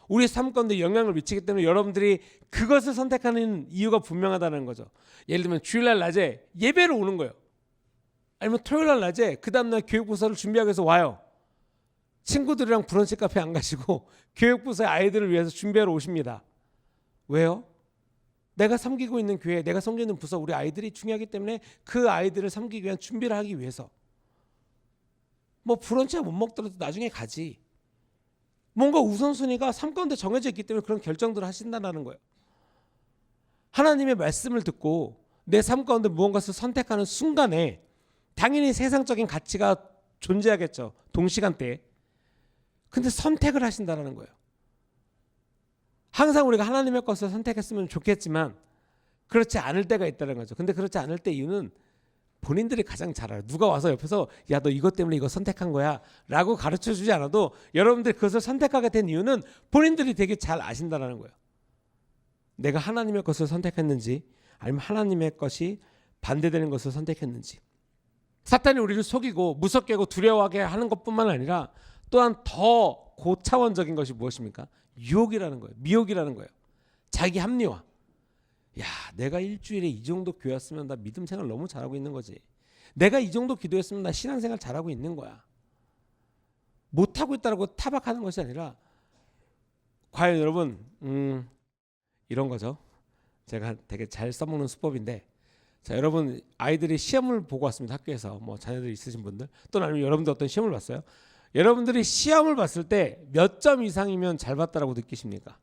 우리 삶 가운데 영향을 미치기 때문에 여러분들이 그것을 선택하는 이유가 분명하다는 거죠. 예를 들면 주일날 낮에 예배로 오는 거예요. 아니면 토요일날 낮에 그 다음날 교육부서를 준비하기 위해서 와요. 친구들이랑 브런치 카페 안 가시고 교육부서의 아이들을 위해서 준비하러 오십니다. 왜요? 내가 섬기고 있는 교회, 내가 섬기는 부서, 우리 아이들이 중요하기 때문에 그 아이들을 섬기기 위한 준비를 하기 위해서. 뭐 브런치가 못 먹더라도 나중에 가지. 뭔가 우선순위가 삶 가운데 정해져 있기 때문에 그런 결정들을 하신다는 거예요. 하나님의 말씀을 듣고 내 삶 가운데 무언가를 선택하는 순간에 당연히 세상적인 가치가 존재하겠죠. 동시간대에. 근데 선택을 하신다는 거예요. 항상 우리가 하나님의 것을 선택했으면 좋겠지만 그렇지 않을 때가 있다는 거죠. 근데 그렇지 않을 때 이유는 본인들이 가장 잘 알아요. 누가 와서 옆에서 야 너 이것 때문에 이거 선택한 거야 라고 가르쳐주지 않아도 여러분들이 그것을 선택하게 된 이유는 본인들이 되게 잘 아신다는 거예요. 내가 하나님의 것을 선택했는지 아니면 하나님의 것이 반대되는 것을 선택했는지. 사탄이 우리를 속이고 무섭게 하고 두려워하게 하는 것뿐만 아니라 또한 더 고차원적인 것이 무엇입니까? 유혹이라는 거예요. 미혹이라는 거예요. 자기 합리화. 야, 내가 일주일에 이 정도 교회 왔으면 나 믿음 생활 너무 잘하고 있는 거지. 내가 이 정도 기도했으면 나 신앙생활 잘하고 있는 거야. 못하고 있다고 타박하는 것이 아니라 과연 여러분 이런 거죠. 제가 되게 잘 써먹는 수법인데 자, 여러분 아이들이 시험을 보고 왔습니다. 학교에서 뭐 자녀들 있으신 분들 또는 아니면 여러분들 어떤 시험을 봤어요? 여러분들이 시험을 봤을 때 몇 점 이상이면 잘 봤다라고 느끼십니까?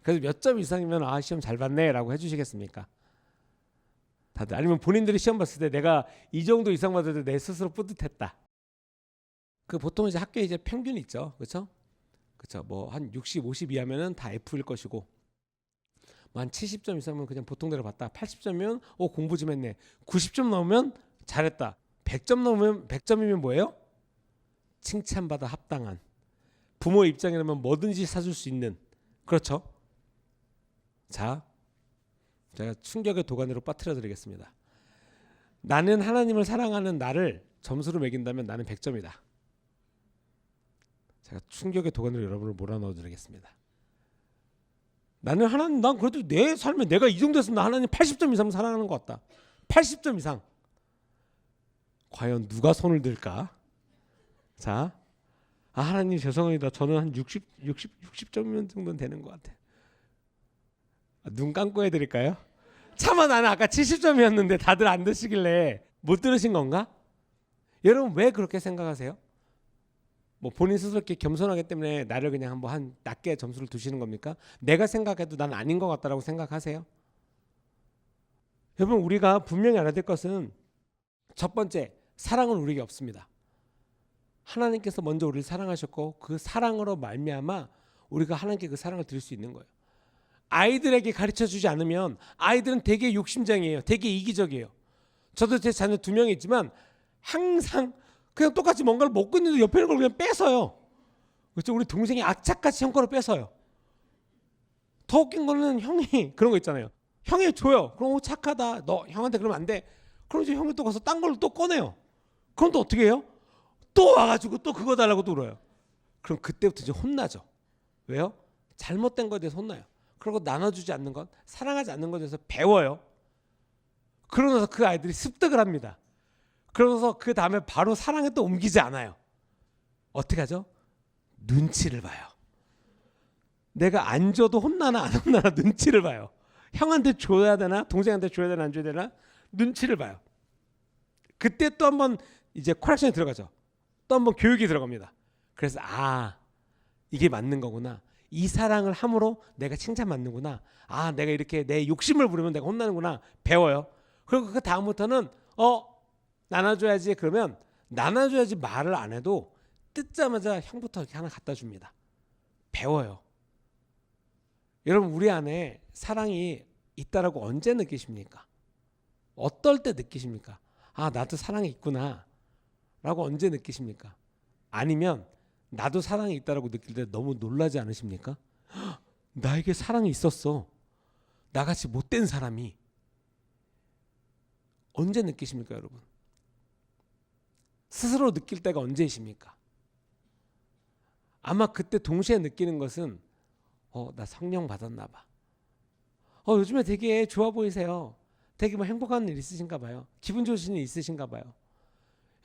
그래서 몇 점 이상이면 아 시험 잘 봤네 라고 해주시겠습니까? 다들 아니면 본인들이 시험 봤을 때 내가 이 정도 이상 받을 때 내 스스로 뿌듯했다. 그 보통 이제 학교에 이제 평균이 있죠, 그렇죠? 그렇죠. 뭐 한 60, 50 이하면은 다 F일 것이고, 뭐 한 70점 이상은 그냥 보통대로 봤다. 80점이면 공부 좀 했네. 90점 넘으면 잘했다. 100점 넘으면 100점이면 뭐예요? 칭찬받아 합당한. 부모 입장이라면 뭐든지 사줄 수 있는. 그렇죠? 자, 제가 충격의 도가니로 빠뜨려 드리겠습니다. 나는 하나님을 사랑하는 나를 점수로 매긴다면 나는 100점이다. 제가 충격의 도가니로 여러분을 몰아넣어 드리겠습니다. 나는 하나님, 난 그래도 내 삶에 내가 이 정도 했으면 나 하나님 80점 이상 사랑하는 것 같다. 80점 이상. 과연 누가 손을 들까? 자, 하나님 죄송합니다. 저는 한 60점 정도는 되는 것 같아요. 눈 감고 해드릴까요? 차마 나는 아까 70점이었는데 다들 안 드시길래 못 들으신 건가? 여러분 왜 그렇게 생각하세요? 뭐 본인 스스로 이렇게 겸손하기 때문에 나를 그냥 한번 한 낮게 점수를 두시는 겁니까? 내가 생각해도 난 아닌 것 같다라고 생각하세요? 여러분, 우리가 분명히 알아야 될 것은 첫 번째, 사랑은 우리에게 없습니다. 하나님께서 먼저 우리를 사랑하셨고 그 사랑으로 말미암아 우리가 하나님께 그 사랑을 드릴 수 있는 거예요. 아이들에게 가르쳐주지 않으면 아이들은 되게 욕심쟁이에요. 되게 이기적이에요. 저도 제 자녀 2명이 있지만 항상 그냥 똑같이 뭔가를 먹고 있는데 옆에 있는 걸 그냥 뺏어요. 그렇죠? 우리 동생이 악착같이 형 거를 뺏어요. 더 웃긴 거는 형이 그런 거 있잖아요. 형이 줘요. 그럼 착하다. 너 형한테 그러면 안 돼. 그럼 이제 형이 또 가서 딴 걸로 또 꺼내요. 그럼 또 어떻게 해요? 또 와가지고 또 그거 달라고 또 울어요. 그럼 그때부터 이제 혼나죠. 왜요? 잘못된 거에 대해서 혼나요. 그리고 나눠주지 않는 것, 사랑하지 않는 것에 대해서 배워요. 그러고 나서 그 아이들이 습득을 합니다. 그러면서 그 다음에 바로 사랑에 또 옮기지 않아요. 어떻게 하죠? 눈치를 봐요. 내가 안 줘도 혼나나 안 혼나나 눈치를 봐요. 형한테 줘야 되나 동생한테 줘야 되나 안 줘야 되나 눈치를 봐요. 그때 또 한번 이제 코렉션이 들어가죠. 또 한번 교육이 들어갑니다. 그래서 이게 맞는 거구나. 이 사랑을 함으로 내가 칭찬받는구나. 내가 이렇게 내 욕심을 부리면 내가 혼나는구나. 배워요. 그리고 그 다음부터는 나눠줘야지. 그러면 나눠줘야지 말을 안 해도 뜯자마자 형부터 이렇게 하나 갖다 줍니다. 배워요. 여러분, 우리 안에 사랑이 있다라고 언제 느끼십니까? 어떨 때 느끼십니까? 나도 사랑이 있구나 라고 언제 느끼십니까? 아니면 나도 사랑이 있다라고 느낄 때 너무 놀라지 않으십니까? 나에게 사랑이 있었어. 나같이 못된 사람이. 언제 느끼십니까, 여러분? 스스로 느낄 때가 언제이십니까? 아마 그때 동시에 느끼는 것은 나 성령 받았나 봐. 요즘에 되게 좋아 보이세요. 되게 뭐 행복한 일 있으신가 봐요. 기분 좋으신 일 있으신가 봐요.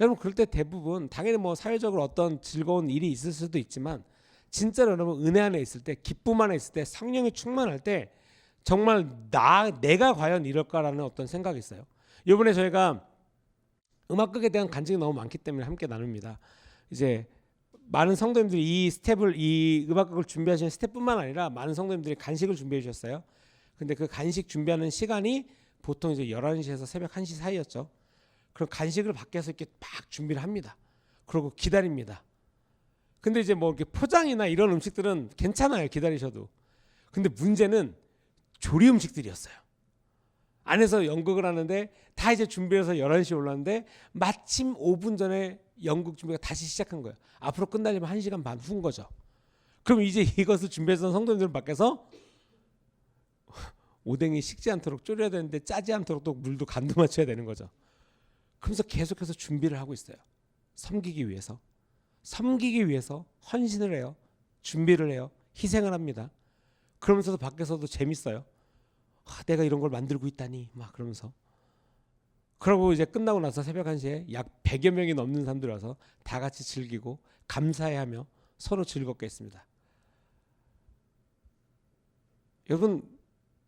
여러분, 그럴 때 대부분 당연히 뭐 사회적으로 어떤 즐거운 일이 있을 수도 있지만 진짜로 여러분 은혜 안에 있을 때, 기쁨 안에 있을 때, 성령이 충만할 때 정말 내가 과연 이럴까라는 어떤 생각이 있어요. 이번에 저희가 음악극에 대한 간증이 너무 많기 때문에 함께 나눕니다. 이제 많은 성도님들이 이 음악극을 준비하시는 스텝뿐만 아니라 많은 성도님들이 간식을 준비해 주셨어요. 근데 그 간식 준비하는 시간이 보통 이제 11시에서 새벽 1시 사이였죠. 그럼 간식을 밖에서 이렇게 막 준비를 합니다. 그리고 기다립니다. 근데 이제 뭐 이렇게 포장이나 이런 음식들은 괜찮아요. 기다리셔도. 근데 문제는 조리 음식들이었어요. 안에서 연극을 하는데 다 이제 준비해서 11시에 올랐는데 마침 5분 전에 연극 준비가 다시 시작한 거예요. 앞으로 끝나려면 1시간 반 후인 거죠. 그럼 이제 이것을 준비해서 성도님들 밖에서 오뎅이 식지 않도록 졸여야 되는데 짜지 않도록 또 물도 간도 맞춰야 되는 거죠. 그러면서 계속해서 준비를 하고 있어요. 섬기기 위해서 헌신을 해요. 준비를 해요. 희생을 합니다. 그러면서도 밖에서도 재밌어요. 내가 이런 걸 만들고 있다니 막 그러면서. 그러고 이제 끝나고 나서 새벽 1시에 약 100여 명이 넘는 사람들이 와서 다 같이 즐기고 감사해하며 서로 즐겁게 했습니다. 여러분,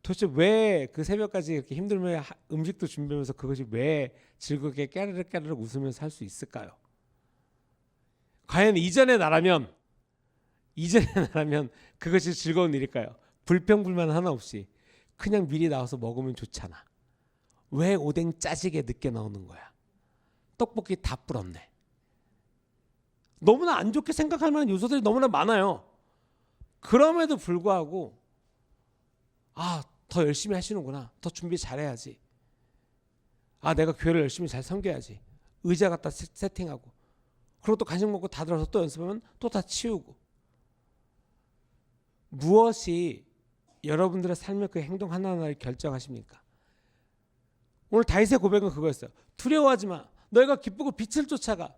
도대체 왜 그 새벽까지 이렇게 힘들면 음식도 준비하면서 그것이 왜 즐겁게 깨르륵 웃으면서 할 수 있을까요? 과연 이전의 나라면 그것이 즐거운 일일까요? 불평불만 하나 없이 그냥 미리 나와서 먹으면 좋잖아. 왜 오뎅 짜지게 늦게 나오는 거야? 떡볶이 다 불었네. 너무나 안 좋게 생각할 만한 요소들이 너무나 많아요. 그럼에도 불구하고 더 열심히 하시는구나. 더 준비 잘해야지. 내가 교회를 열심히 잘 섬겨야지. 의자 갖다 세팅하고 그리고 또 간식 먹고 다 들어서 또 연습하면 또 다 치우고. 무엇이 여러분들의 삶의 그 행동 하나하나를 결정하십니까? 오늘 다윗의 고백은 그거였어요. 두려워하지 마. 너희가 기쁘고 빛을 쫓아가.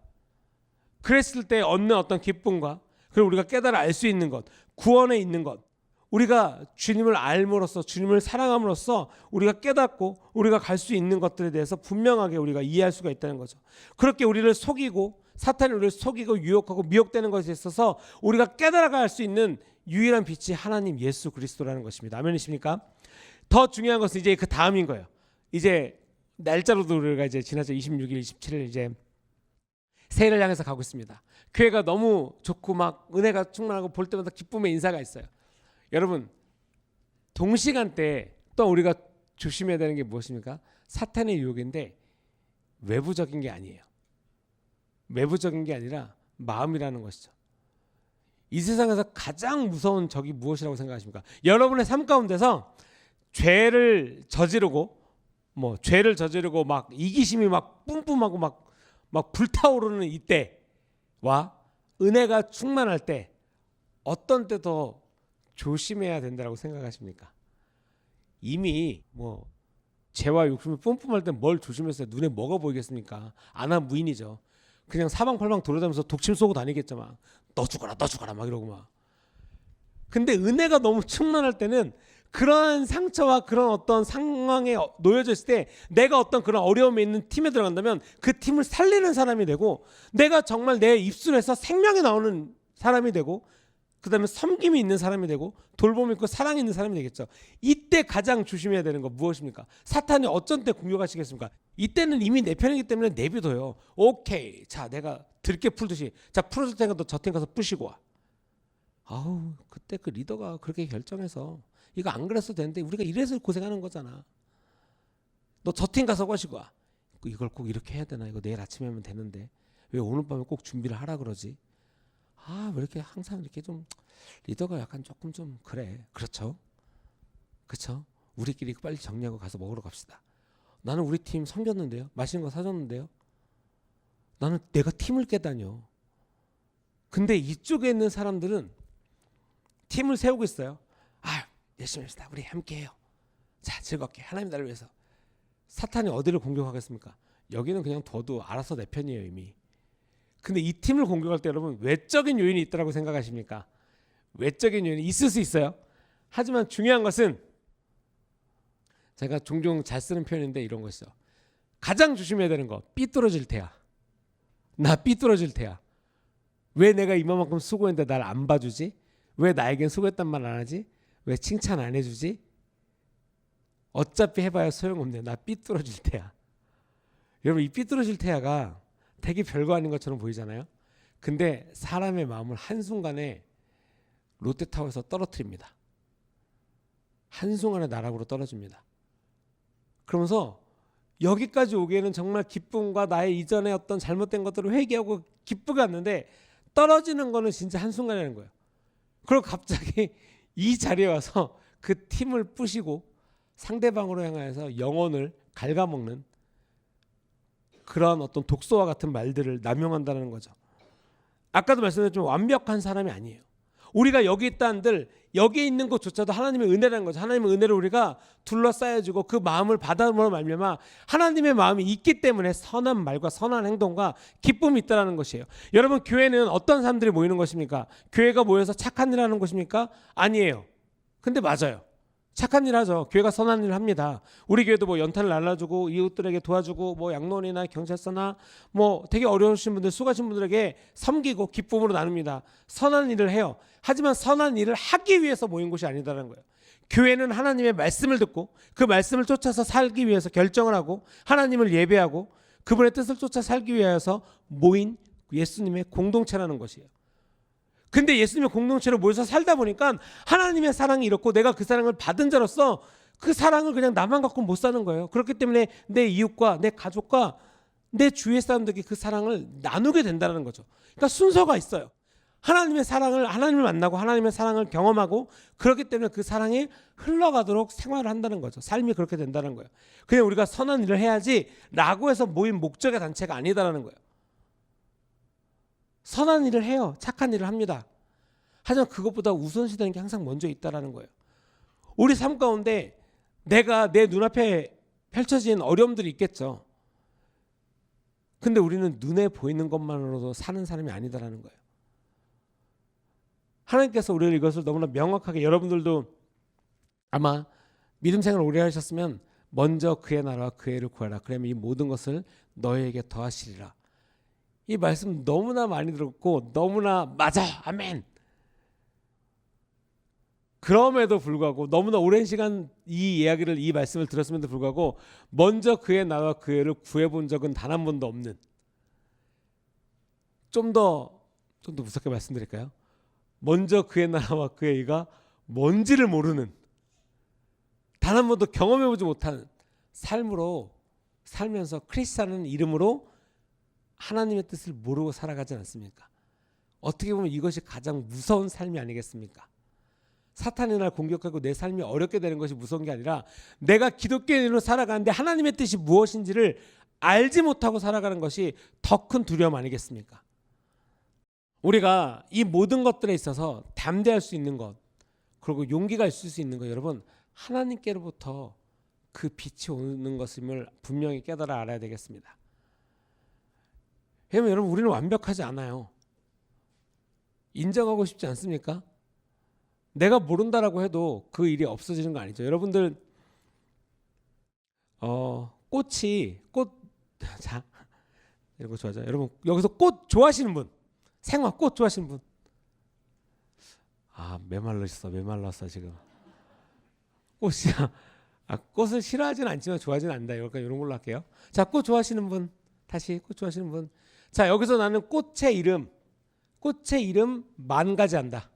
그랬을 때 얻는 어떤 기쁨과 그리고 우리가 깨달아 알 수 있는 것, 구원에 있는 것, 우리가 주님을 알므로써 주님을 사랑함으로써 우리가 깨닫고 우리가 갈 수 있는 것들에 대해서 분명하게 우리가 이해할 수가 있다는 거죠. 그렇게 우리를 속이고 사탄이 우리를 속이고 유혹하고 미혹되는 것에 있어서 우리가 깨달아갈 수 있는 유일한 빛이 하나님 예수 그리스도라는 것입니다. 아멘이십니까? 더 중요한 것은 이제 그 다음인 거예요. 이제 날짜로도 우리가 이제 지난주 26일, 27일 이제 새해를 향해서 가고 있습니다. 교회가 너무 좋고 막 은혜가 충만하고 볼 때마다 기쁨의 인사가 있어요. 여러분, 동시간대에 또 우리가 조심해야 되는 게 무엇입니까? 사탄의 유혹인데 외부적인 게 아니에요. 외부적인 게 아니라 마음이라는 것이죠. 이 세상에서 가장 무서운 적이 무엇이라고 생각하십니까? 여러분의 삶 가운데서 죄를 저지르고 막 이기심이 막 뿜뿜하고 막 불타오르는 이때와 은혜가 충만할 때 어떤 때 더 조심해야 된다고 생각하십니까? 이미 죄와 욕심이 뿜뿜할 때 뭘 조심했어요? 눈에 뭐가 보이겠습니까? 안한 무인이죠. 그냥 사방팔방 돌아다니면서 독침 쏘고 다니겠죠. 막 너 죽어라 막 이러고 막. 근데 은혜가 너무 충만할 때는 그런 상처와 그런 어떤 상황에 놓여져 있을 때 내가 어떤 그런 어려움에 있는 팀에 들어간다면 그 팀을 살리는 사람이 되고, 내가 정말 내 입술에서 생명이 나오는 사람이 되고, 그 다음에 섬김이 있는 사람이 되고, 돌봄이 있고 사랑이 있는 사람이 되겠죠. 이때 가장 조심해야 되는 거 무엇입니까? 사탄이 어쩐 때 공격하시겠습니까? 이때는 이미 내 편이기 때문에 내비둬요. 오케이, 자 내가 들깨 풀듯이, 자 풀어줄 테니까 너 저 팀 가서 부시고 와. 아우, 그때 그 리더가 그렇게 결정해서 이거 안 그랬어도 되는데 우리가 이래서 고생하는 거잖아. 너 저 팀 가서 꼬시고 와. 이걸 꼭 이렇게 해야 되나? 이거 내일 아침에 하면 되는데 왜 오늘 밤에 꼭 준비를 하라 그러지? 왜 이렇게 항상 이렇게 좀 리더가 약간 조금 좀 그래. 그렇죠? 우리끼리 빨리 정리하고 가서 먹으러 갑시다. 나는 우리 팀 섬겼는데요. 맛있는 거 사줬는데요. 나는 내가 팀을 깨다녀. 근데 이쪽에 있는 사람들은 팀을 세우고 있어요. 열심히 합시다. 우리 함께해요. 자, 즐겁게 하나님 나를 위해서. 사탄이 어디를 공격하겠습니까? 여기는 그냥 둬도 알아서 내 편이에요 이미. 근데 이 팀을 공격할 때 여러분 외적인 요인이 있다고 생각하십니까? 외적인 요인이 있을 수 있어요. 하지만 중요한 것은, 제가 종종 잘 쓰는 표현인데 이런 거 있어. 가장 조심해야 되는 거, 삐뚤어질 테야. 나 삐뚤어질 테야. 왜 내가 이만큼 수고했는데 날 안 봐주지? 왜 나에겐 수고했단 말 안 하지? 왜 칭찬 안 해주지? 어차피 해봐야 소용없네. 나 삐뚤어질 테야. 여러분, 이 삐뚤어질 테야가 되게 별거 아닌 것처럼 보이잖아요. 근데 사람의 마음을 한순간에 롯데타워에서 떨어뜨립니다. 한순간에 나락으로 떨어집니다. 그러면서 여기까지 오기에는 정말 기쁨과 나의 이전에 어떤 잘못된 것들을 회개하고 기쁘게 왔는데, 떨어지는 거는 진짜 한순간이라는 거예요. 그리고 갑자기 이 자리에 와서 그 팀을 부시고 상대방으로 향해서 영혼을 갉아먹는 그런 어떤 독소와 같은 말들을 남용한다는 거죠. 아까도 말씀드렸지만 완벽한 사람이 아니에요. 우리가 여기 있다 한들 여기 있는 것조차도 하나님의 은혜라는 거죠. 하나님의 은혜를 우리가 둘러싸여주고 그 마음을 받아들여 말미암아 하나님의 마음이 있기 때문에 선한 말과 선한 행동과 기쁨이 있다는 것이에요. 여러분, 교회는 어떤 사람들이 모이는 것입니까? 교회가 모여서 착한 일 하는 것입니까? 아니에요. 근데 맞아요. 착한 일 하죠. 교회가 선한 일을 합니다. 우리 교회도 연탄을 날라주고 이웃들에게 도와주고 양로원이나 경찰서나 되게 어려우신 분들, 수고하신 분들에게 섬기고 기쁨으로 나눕니다. 선한 일을 해요. 하지만 선한 일을 하기 위해서 모인 곳이 아니다라는 거예요. 교회는 하나님의 말씀을 듣고 그 말씀을 쫓아서 살기 위해서 결정을 하고 하나님을 예배하고 그분의 뜻을 쫓아 살기 위해서 모인 예수님의 공동체라는 것이에요. 근데 예수님의 공동체로 모여서 살다 보니까 하나님의 사랑이 이렇고 내가 그 사랑을 받은 자로서 그 사랑을 그냥 나만 갖고 못 사는 거예요. 그렇기 때문에 내 이웃과 내 가족과 내 주위의 사람들에게 그 사랑을 나누게 된다는 거죠. 그러니까 순서가 있어요. 하나님의 사랑을, 하나님을 만나고 하나님의 사랑을 경험하고 그렇기 때문에 그 사랑이 흘러가도록 생활을 한다는 거죠. 삶이 그렇게 된다는 거예요. 그냥 우리가 선한 일을 해야지 라고 해서 모인 목적의 단체가 아니다라는 거예요. 선한 일을 해요. 착한 일을 합니다. 하지만 그것보다 우선시되는 게 항상 먼저 있다라는 거예요. 우리 삶 가운데 내가 내 눈앞에 펼쳐진 어려움들이 있겠죠. 근데 우리는 눈에 보이는 것만으로도 사는 사람이 아니다라는 거예요. 하나님께서 우리를 이것을 너무나 명확하게, 여러분들도 아마 믿음 생활 오래 하셨으면 먼저 그의 나라와 그의 의를 구하라. 그러면 이 모든 것을 너희에게 더하시리라. 이 말씀 너무나 많이 들었고 너무나 맞아, 아멘. 그럼에도 불구하고 너무나 오랜 시간 이 말씀을 들었음에도 불구하고 먼저 그의 나라와 그의 의를 구해본 적은 단 한 번도 없는, 좀 더 무섭게 말씀드릴까요? 먼저 그의 나라와 그의 의가 뭔지를 모르는, 단 한 번도 경험해보지 못하는 삶으로 살면서 크리스찬은 이름으로 하나님의 뜻을 모르고 살아가지 않습니까? 어떻게 보면 이것이 가장 무서운 삶이 아니겠습니까? 사탄이 날 공격하고 내 삶이 어렵게 되는 것이 무서운 게 아니라 내가 기독교인으로 살아가는데 하나님의 뜻이 무엇인지를 알지 못하고 살아가는 것이 더 큰 두려움 아니겠습니까? 우리가 이 모든 것들에 있어서 담대할 수 있는 것, 그리고 용기가 있을 수 있는 것, 여러분 하나님께로부터 그 빛이 오는 것임을 분명히 깨달아 알아야 되겠습니다. 왜냐하면 여러분 우리는 완벽하지 않아요. 인정하고 싶지 않습니까? 내가 모른다라고 해도 그 일이 없어지는 거 아니죠. 여러분들 자 이런 거 좋아하죠. 여러분 여기서 꽃 좋아하시는 분, 생화 꽃 좋아하시는 분. 메말랐어 지금. 꽃을 싫어하진 않지만 좋아하지는 않는다. 이런 걸로 할게요. 자, 꽃 좋아하시는 분, 다시 꽃 좋아하시는 분. 자, 여기서 나는 꽃의 이름 만 가지 한다.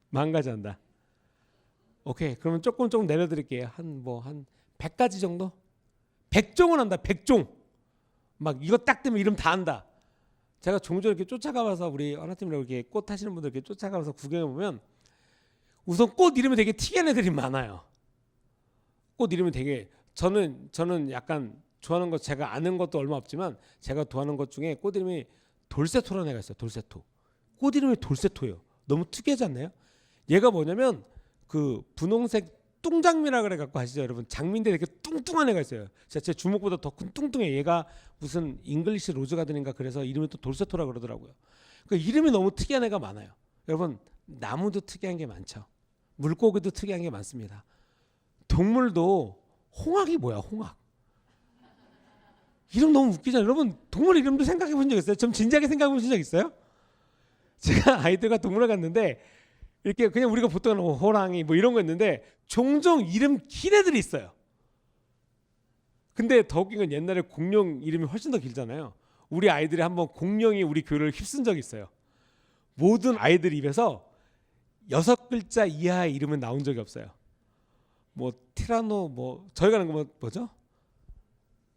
만 가지 한다. 오케이, 그러면 조금 내려드릴게요. 한 100가지 정도? 100종은 한다. 100종. 막 이거 딱 되면 이름 다 한다. 제가 종종 이렇게 쫓아가면서 우리 하나팀이라고 이렇게 꽃 하시는 분들 이렇게 쫓아가면서 구경해 보면 우선 꽃 이름이 되게 특이한 애들이 많아요. 꽃 이름이 되게 저는 약간 좋아하는 것, 제가 아는 것도 얼마 없지만 제가 좋아하는 것 중에 꽃 이름이 돌쇠토라는 애가 있어요. 돌쇠토. 꽃 이름이 돌쇠토예요. 너무 특이하지 않나요? 얘가 뭐냐면 그 분홍색 뚱장미라 그래 갖고 아시죠, 여러분? 장미인데 이렇게 뚱뚱한 애가 있어요. 제 주먹보다 더 큰 뚱뚱해. 얘가 무슨 잉글리시 로즈가든인가 그래서 이름이 또 돌쇠토라 그러더라고요. 그 이름이 너무 특이한 애가 많아요. 여러분 나무도 특이한 게 많죠. 물고기도 특이한 게 많습니다. 동물도 홍학이 뭐야, 홍학. 이름 너무 웃기잖아요. 여러분 동물 이름도 생각해 본 적 있어요? 좀 진지하게 생각해 보신 적 있어요? 제가 아이들과 동물원 갔는데 이렇게 그냥 우리가 보통 호랑이 뭐 이런 거 있는데 종종 이름 긴 애들이 있어요. 근데 더 웃긴 건 옛날에 공룡 이름이 훨씬 더 길잖아요. 우리 아이들이 한번 공룡이 우리 교회를 휩쓴 적이 있어요. 모든 아이들 입에서 6글자 이하의 이름은 나온 적이 없어요. 뭐 티라노 저희가 하는 거 뭐죠?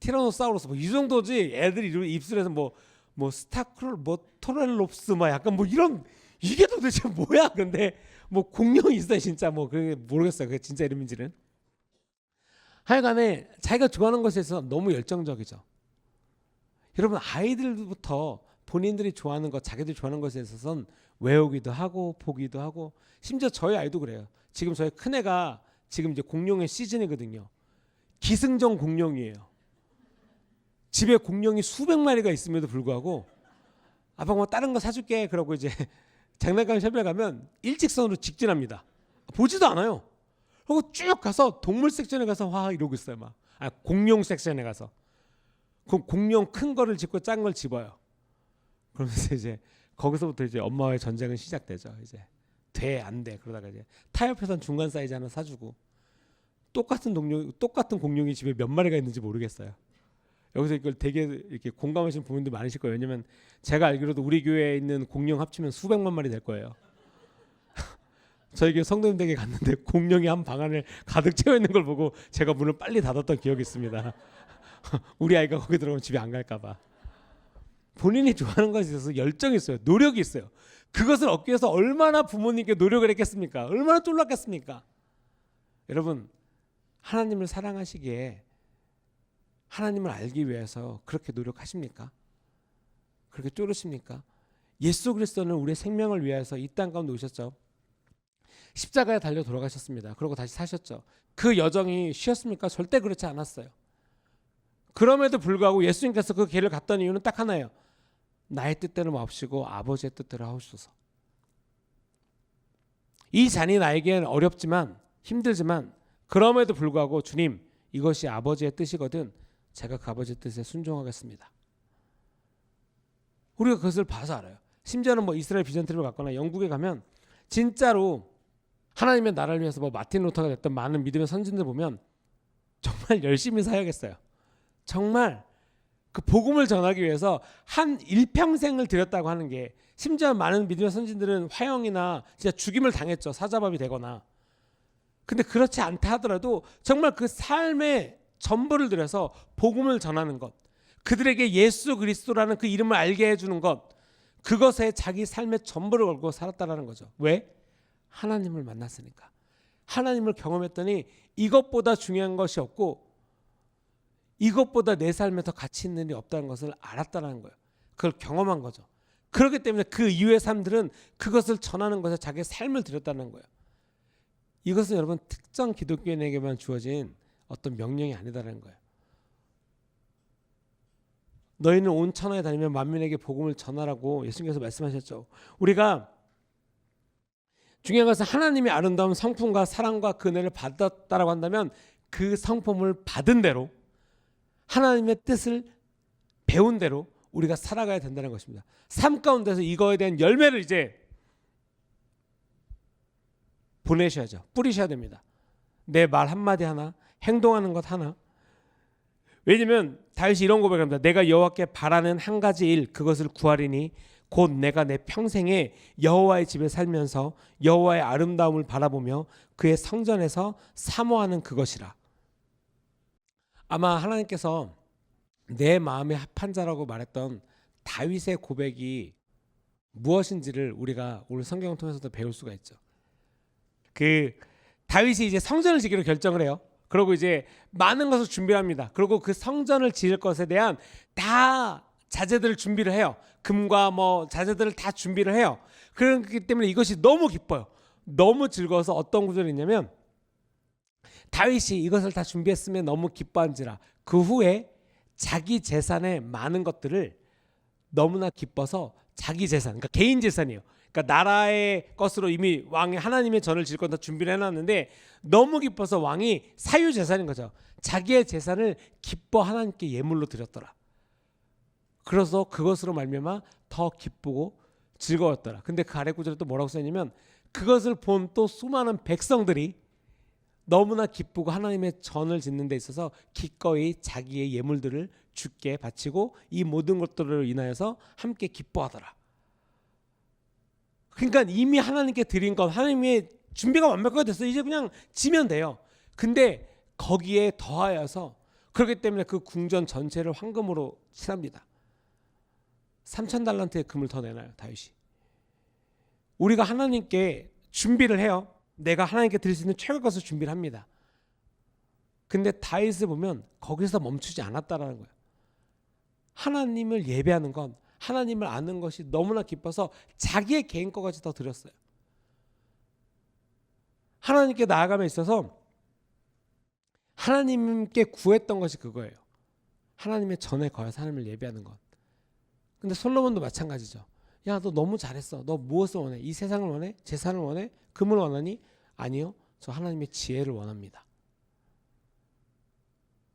티라노사우루스 이 정도지. 애들 이름 입술에서 뭐 스타크롤 토렐롭스 약간 이런 이게 도대체 뭐야? 근데 공룡이 있어요 진짜. 그게 모르겠어요. 그게 진짜 이름인지는. 하여간에 자기가 좋아하는 것에 있어서 너무 열정적이죠. 여러분 아이들부터 본인들이 좋아하는 것, 자기들이 좋아하는 것에 있어서는 외우기도 하고 보기도 하고, 심지어 저희 아이도 그래요. 지금 저희 큰애가 지금 이제 공룡의 시즌이거든요. 기승전 공룡이에요. 집에 공룡이 수백 마리가 있음에도 불구하고 아빠 다른 거 사줄게 그러고 이제 장난감 샵에 가면 일직선으로 직진합니다. 보지도 않아요. 그리고 쭉 가서 동물 섹션에 가서 와 이러고 있어요. 공룡 섹션에 가서 그럼 공룡 큰 거를 집고 작은 걸 집어요. 그러면서 이제 거기서부터 이제 엄마와의 전쟁은 시작되죠. 이제 돼 안 돼 그러다가 이제 타협해서 중간 사이즈 하나 사주고, 똑같은 공룡이 집에 몇 마리가 있는지 모르겠어요. 여기서 이걸 되게 이렇게 공감하시는 부모님들 많으실 거예요. 왜냐면 제가 알기로도 우리 교회에 있는 공룡 합치면 수백만 마리 될 거예요. 저희 교회 성도님 댁에 갔는데 공룡이 한 방 안을 가득 채워 있는 걸 보고 제가 문을 빨리 닫았던 기억이 있습니다. 우리 아이가 거기 들어오면 집에 안 갈까 봐. 본인이 좋아하는 것에 있어서 열정이 있어요. 노력이 있어요. 그것을 얻기 위해서 얼마나 부모님께 노력을 했겠습니까? 얼마나 쫄랐겠습니까? 여러분 하나님을 사랑하시기에 하나님을 알기 위해서 그렇게 노력하십니까? 그렇게 쫄으십니까? 예수 그리스도는 우리의 생명을 위해서 이 땅 가운데 오셨죠. 십자가에 달려 돌아가셨습니다. 그리고 다시 사셨죠. 그 여정이 쉬웠습니까? 절대 그렇지 않았어요. 그럼에도 불구하고 예수님께서 그 길을 갔던 이유는 딱 하나예요. 나의 뜻대로 마옵시고 아버지의 뜻대로 하옵소서. 이 잔이 나에겐 어렵지만 힘들지만 그럼에도 불구하고 주님 이것이 아버지의 뜻이거든 제가 그 아버지의 뜻에 순종하겠습니다. 우리가 그것을 봐서 알아요. 심지어는 이스라엘 비전 트립을 갔거나 영국에 가면 진짜로 하나님의 나라를 위해서 마틴 루터가 됐던 많은 믿음의 선진들 보면 정말 열심히 사역했어요. 정말 그 복음을 전하기 위해서 한 일평생을 들였다고 하는 게, 심지어 많은 믿음의 선진들은 화형이나 진짜 죽임을 당했죠. 사자밥이 되거나. 근데 그렇지 않다 하더라도 정말 그 삶의 전부를 들여서 복음을 전하는 것, 그들에게 예수 그리스도라는 그 이름을 알게 해주는 것, 그것에 자기 삶의 전부를 걸고 살았다라는 거죠. 왜? 하나님을 만났으니까. 하나님을 경험했더니 이것보다 중요한 것이 없고 이것보다 내 삶에 더 가치 있는 일이 없다는 것을 알았다는 거예요. 그걸 경험한 거죠. 그렇기 때문에 그 이후의 삶들은 그것을 전하는 것에 자기의 삶을 들였다는 거예요. 이것은 여러분 특정 기독교인에게만 주어진 어떤 명령이 아니다라는 거예요. 너희는 온 천하에 다니며 만민에게 복음을 전하라고 예수님께서 말씀하셨죠. 우리가 중요한 것은 하나님의 아름다운 성품과 사랑과 그 은혜를 받았다라고 한다면 그 성품을 받은 대로 하나님의 뜻을 배운 대로 우리가 살아가야 된다는 것입니다. 삶 가운데서 이거에 대한 열매를 이제 보내셔야죠. 뿌리셔야 됩니다. 내 말 한마디 하나, 행동하는 것 하나. 왜냐하면 다윗이 이런 고백을 합니다. 내가 여호와께 바라는 한 가지 일, 그것을 구하리니 곧 내가 내 평생에 여호와의 집에 살면서 여호와의 아름다움을 바라보며 그의 성전에서 사모하는 그것이라. 아마 하나님께서 내 마음에 합한 자라고 말했던 다윗의 고백이 무엇인지를 우리가 오늘 성경을 통해서도 배울 수가 있죠. 그 다윗이 이제 성전을 지기로 결정을 해요. 그리고 이제 많은 것을 준비를 합니다. 그리고 그 성전을 지을 것에 대한 다 자재들을 준비를 해요. 금과 뭐 자재들을 다 준비를 해요. 그렇기 때문에 이것이 너무 기뻐요. 너무 즐거워서 어떤 구절이 있냐면 다윗이 이것을 다 준비했으면 너무 기뻐한지라 그 후에 자기 재산의 많은 것들을 너무나 기뻐서 자기 재산, 그러니까 개인 재산이에요. 그러니까 나라의 것으로 이미 왕이 하나님의 전을 지을 건 다 준비를 해놨는데 너무 기뻐서 왕이 사유 재산인 거죠. 자기의 재산을 기뻐 하나님께 예물로 드렸더라. 그래서 그것으로 말미암아 더 기쁘고 즐거웠더라. 근데 그 아래 구절에 또 뭐라고 써있냐면 그것을 본 또 수많은 백성들이 너무나 기쁘고 하나님의 전을 짓는 데 있어서 기꺼이 자기의 예물들을 주께 바치고 이 모든 것들을 인하여서 함께 기뻐하더라. 그러니까 이미 하나님께 드린 것, 하나님의 준비가 완벽하게 됐어요. 이제 그냥 지면 돼요. 근데 거기에 더하여서 그렇기 때문에 그 궁전 전체를 황금으로 칠합니다. 3,000달란트의 금을 더 내놔요, 다윗이. 우리가 하나님께 준비를 해요. 내가 하나님께 드릴 수 있는 최고의 것을 준비를 합니다. 근데 다윗을 보면 거기서 멈추지 않았다라는 거예요. 하나님을 예배하는 건 하나님을 아는 것이 너무나 기뻐서 자기의 개인 것까지 더 드렸어요. 하나님께 나아감에 있어서 하나님께 구했던 것이 그거예요. 하나님의 전에 거해서 하나님을 예배하는 것. 근데 솔로몬도 마찬가지죠. 야, 너 너무 잘했어. 너 무엇을 원해? 이 세상을 원해? 재산을 원해? 금을 원하니? 아니요. 저 하나님의 지혜를 원합니다.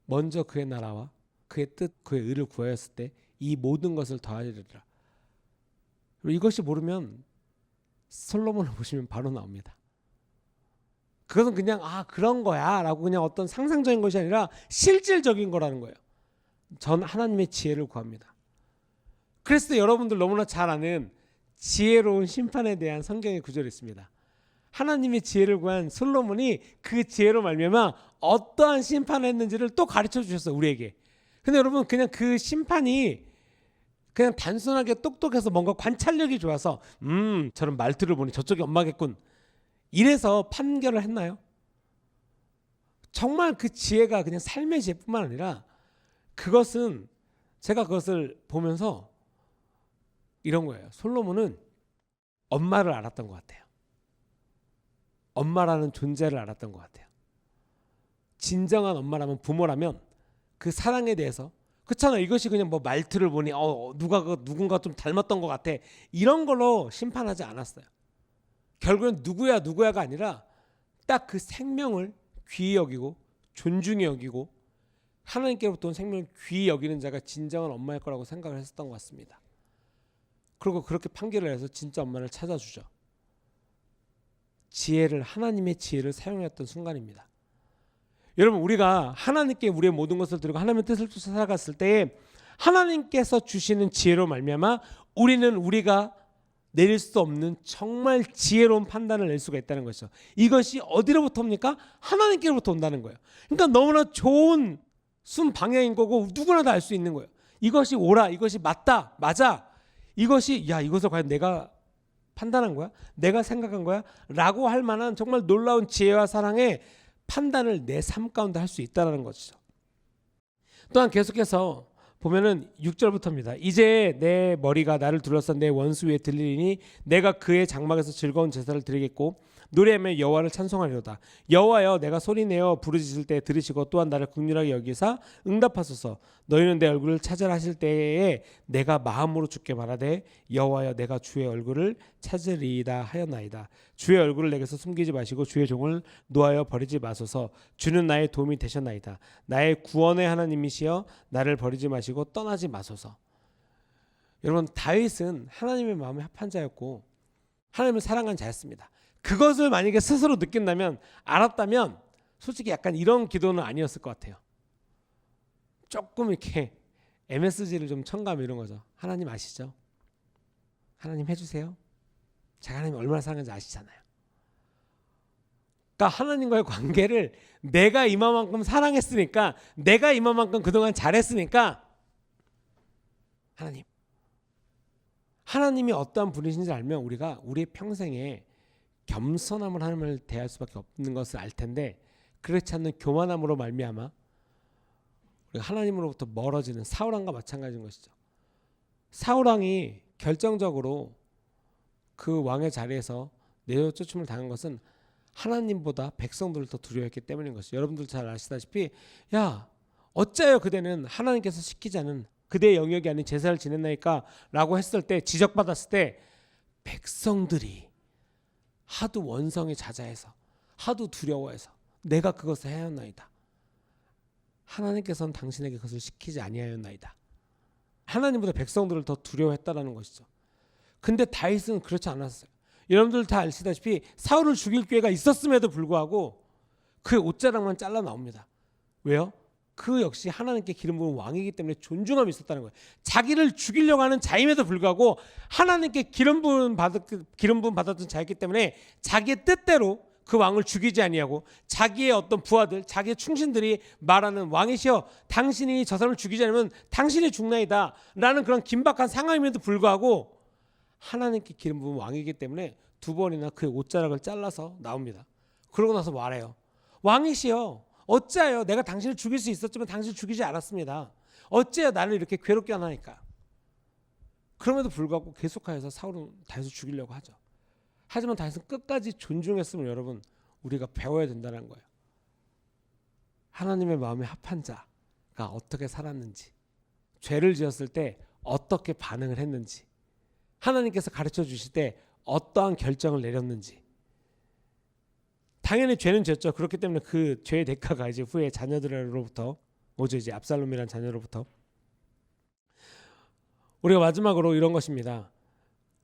먼저 그의 나라와 그의 뜻, 그의 의를 구하였을 때 이 모든 것을 더하리라. 이것이 모르면 솔로몬을 보시면 바로 나옵니다. 그것은 그냥 그런 거야 라고 그냥 어떤 상상적인 것이 아니라 실질적인 거라는 거예요. 전 하나님의 지혜를 구합니다. 그래서 여러분들 너무나 잘 아는 지혜로운 심판에 대한 성경의 구절이 있습니다. 하나님의 지혜를 구한 솔로몬이 그 지혜로 말미암아 어떠한 심판을 했는지를 또 가르쳐 주셨어요, 우리에게. 근데 여러분 그냥 그 심판이 그냥 단순하게 똑똑해서 뭔가 관찰력이 좋아서 저런 말투를 보니 저쪽이 엄마겠군 이래서 판결을 했나요? 정말 그 지혜가 그냥 삶의 지혜뿐만 아니라 그것은 제가 그것을 보면서 이런 거예요. 솔로몬은 엄마를 알았던 것 같아요. 엄마라는 존재를 알았던 것 같아요. 진정한 엄마라면, 부모라면 그 사랑에 대해서, 그렇잖아. 이것이 그냥 뭐 말투를 보니 누군가 좀 닮았던 것 같아, 이런 걸로 심판하지 않았어요. 결국엔 누구야가 아니라 딱 그 생명을 귀히 여기고 존중히 여기고 하나님께로부터 온 생명을 귀히 여기는 자가 진정한 엄마일 거라고 생각을 했었던 것 같습니다. 그리고 그렇게 판결을 해서 진짜 엄마를 찾아주죠. 하나님의 지혜를 사용했던 순간입니다. 여러분, 우리가 하나님께 우리의 모든 것을 드리고 하나님의 뜻을 쫓아 살아갔을 때 하나님께서 주시는 지혜로 말미암아 우리는 우리가 내릴 수 없는 정말 지혜로운 판단을 낼 수가 있다는 것이죠. 이것이 어디로부터 옵니까? 하나님께로부터 온다는 거예요. 그러니까 너무나 좋은 순 방향인 거고 누구나 다 알 수 있는 거예요. 이것이 옳아, 이것이 맞다, 맞아. 이것이 이것을 과연 내가 판단한 거야? 내가 생각한 거야? 라고 할 만한 정말 놀라운 지혜와 사랑의 판단을 내 삶 가운데 할 수 있다는 것이죠. 또한 계속해서 보면은 6절부터입니다. 이제 내 머리가 나를 둘러싼 내 원수 위에 들리니 내가 그의 장막에서 즐거운 제사를 드리겠고 노래하며 여호와를 찬송하리로다. 여호와여, 내가 소리내어 부르짖을 때 들으시고 또한 나를 긍휼하게 여기사 응답하소서. 너희는 내 얼굴을 찾으라 하실 때에 내가 마음으로 주께 말하되 여호와여, 내가 주의 얼굴을 찾으리이다 하였나이다. 주의 얼굴을 내게서 숨기지 마시고 주의 종을 노하여 버리지 마소서. 주는 나의 도움이 되셨나이다. 나의 구원의 하나님이시여, 나를 버리지 마시고 떠나지 마소서. 여러분, 다윗은 하나님의 마음에 합한 자였고 하나님을 사랑한 자였습니다. 그것을 만약에 스스로 느낀다면, 알았다면 솔직히 약간 이런 기도는 아니었을 것 같아요. 조금 이렇게 MSG를 좀 첨가하면 이런 거죠. 하나님 아시죠? 하나님 해주세요. 제가 하나님 얼마나 사랑하는지 아시잖아요. 그러니까 하나님과의 관계를 내가 이만큼 사랑했으니까, 내가 이만큼 그동안 잘했으니까 하나님이 어떠한 분이신지 알면 우리가 우리의 평생에 겸손함을 하나님을 대할 수밖에 없는 것을 알 텐데, 그렇지 않는 교만함으로 말미암아 우리가 하나님으로부터 멀어지는 사울왕과 마찬가지인 것이죠. 사울왕이 결정적으로 그 왕의 자리에서 내쫓음을 당한 것은 하나님보다 백성들을 더 두려워했기 때문인 것이죠. 여러분들 잘 아시다시피 어째요 그대는 하나님께서 시키지 않은 그대의 영역이 아닌 제사를 지냈나이까 라고 했을 때, 지적받았을 때 백성들이 하도 원성에 자자해서 하도 두려워해서 내가 그것을 하였나이다. 하나님께서는 당신에게 그것을 시키지 아니하였나이다. 하나님보다 백성들을 더 두려워했다라는 것이죠. 근데 다윗은 그렇지 않았어요. 여러분들 다 아시다시피 사울을 죽일 기회가 있었음에도 불구하고 그의 옷자락만 잘라 나옵니다. 왜요? 그 역시 하나님께 기름 부은 왕이기 때문에 존중함이 있었다는 거예요. 자기를 죽이려고 하는 자임에도 불구하고 하나님께 기름 부음 받았던 자였기 때문에 자기의 뜻대로 그 왕을 죽이지 아니하고, 자기의 어떤 부하들, 자기의 충신들이 말하는 왕이시여, 당신이 저 사람을 죽이지 않으면 당신이 죽나이다 라는 그런 긴박한 상황임에도 불구하고 하나님께 기름 부은 왕이기 때문에 2번이나 그의 옷자락을 잘라서 나옵니다. 그러고 나서 말해요. 왕이시여, 어째요 내가 당신을 죽일 수 있었지만 당신을 죽이지 않았습니다. 어째요 나를 이렇게 괴롭게 하나니까. 그럼에도 불구하고 계속하여서 사울은 다윗을 죽이려고 하죠. 하지만 다윗은 끝까지 존중했음을 여러분 우리가 배워야 된다는 거예요. 하나님의 마음에 합한 자가 어떻게 살았는지, 죄를 지었을 때 어떻게 반응을 했는지, 하나님께서 가르쳐 주실 때 어떠한 결정을 내렸는지. 당연히 죄는 지었죠. 그렇기 때문에 그 죄의 대가가 이제 후에 자녀들로부터 오죠. 이제 압살롬이라는 자녀로부터. 우리가 마지막으로 이런 것입니다.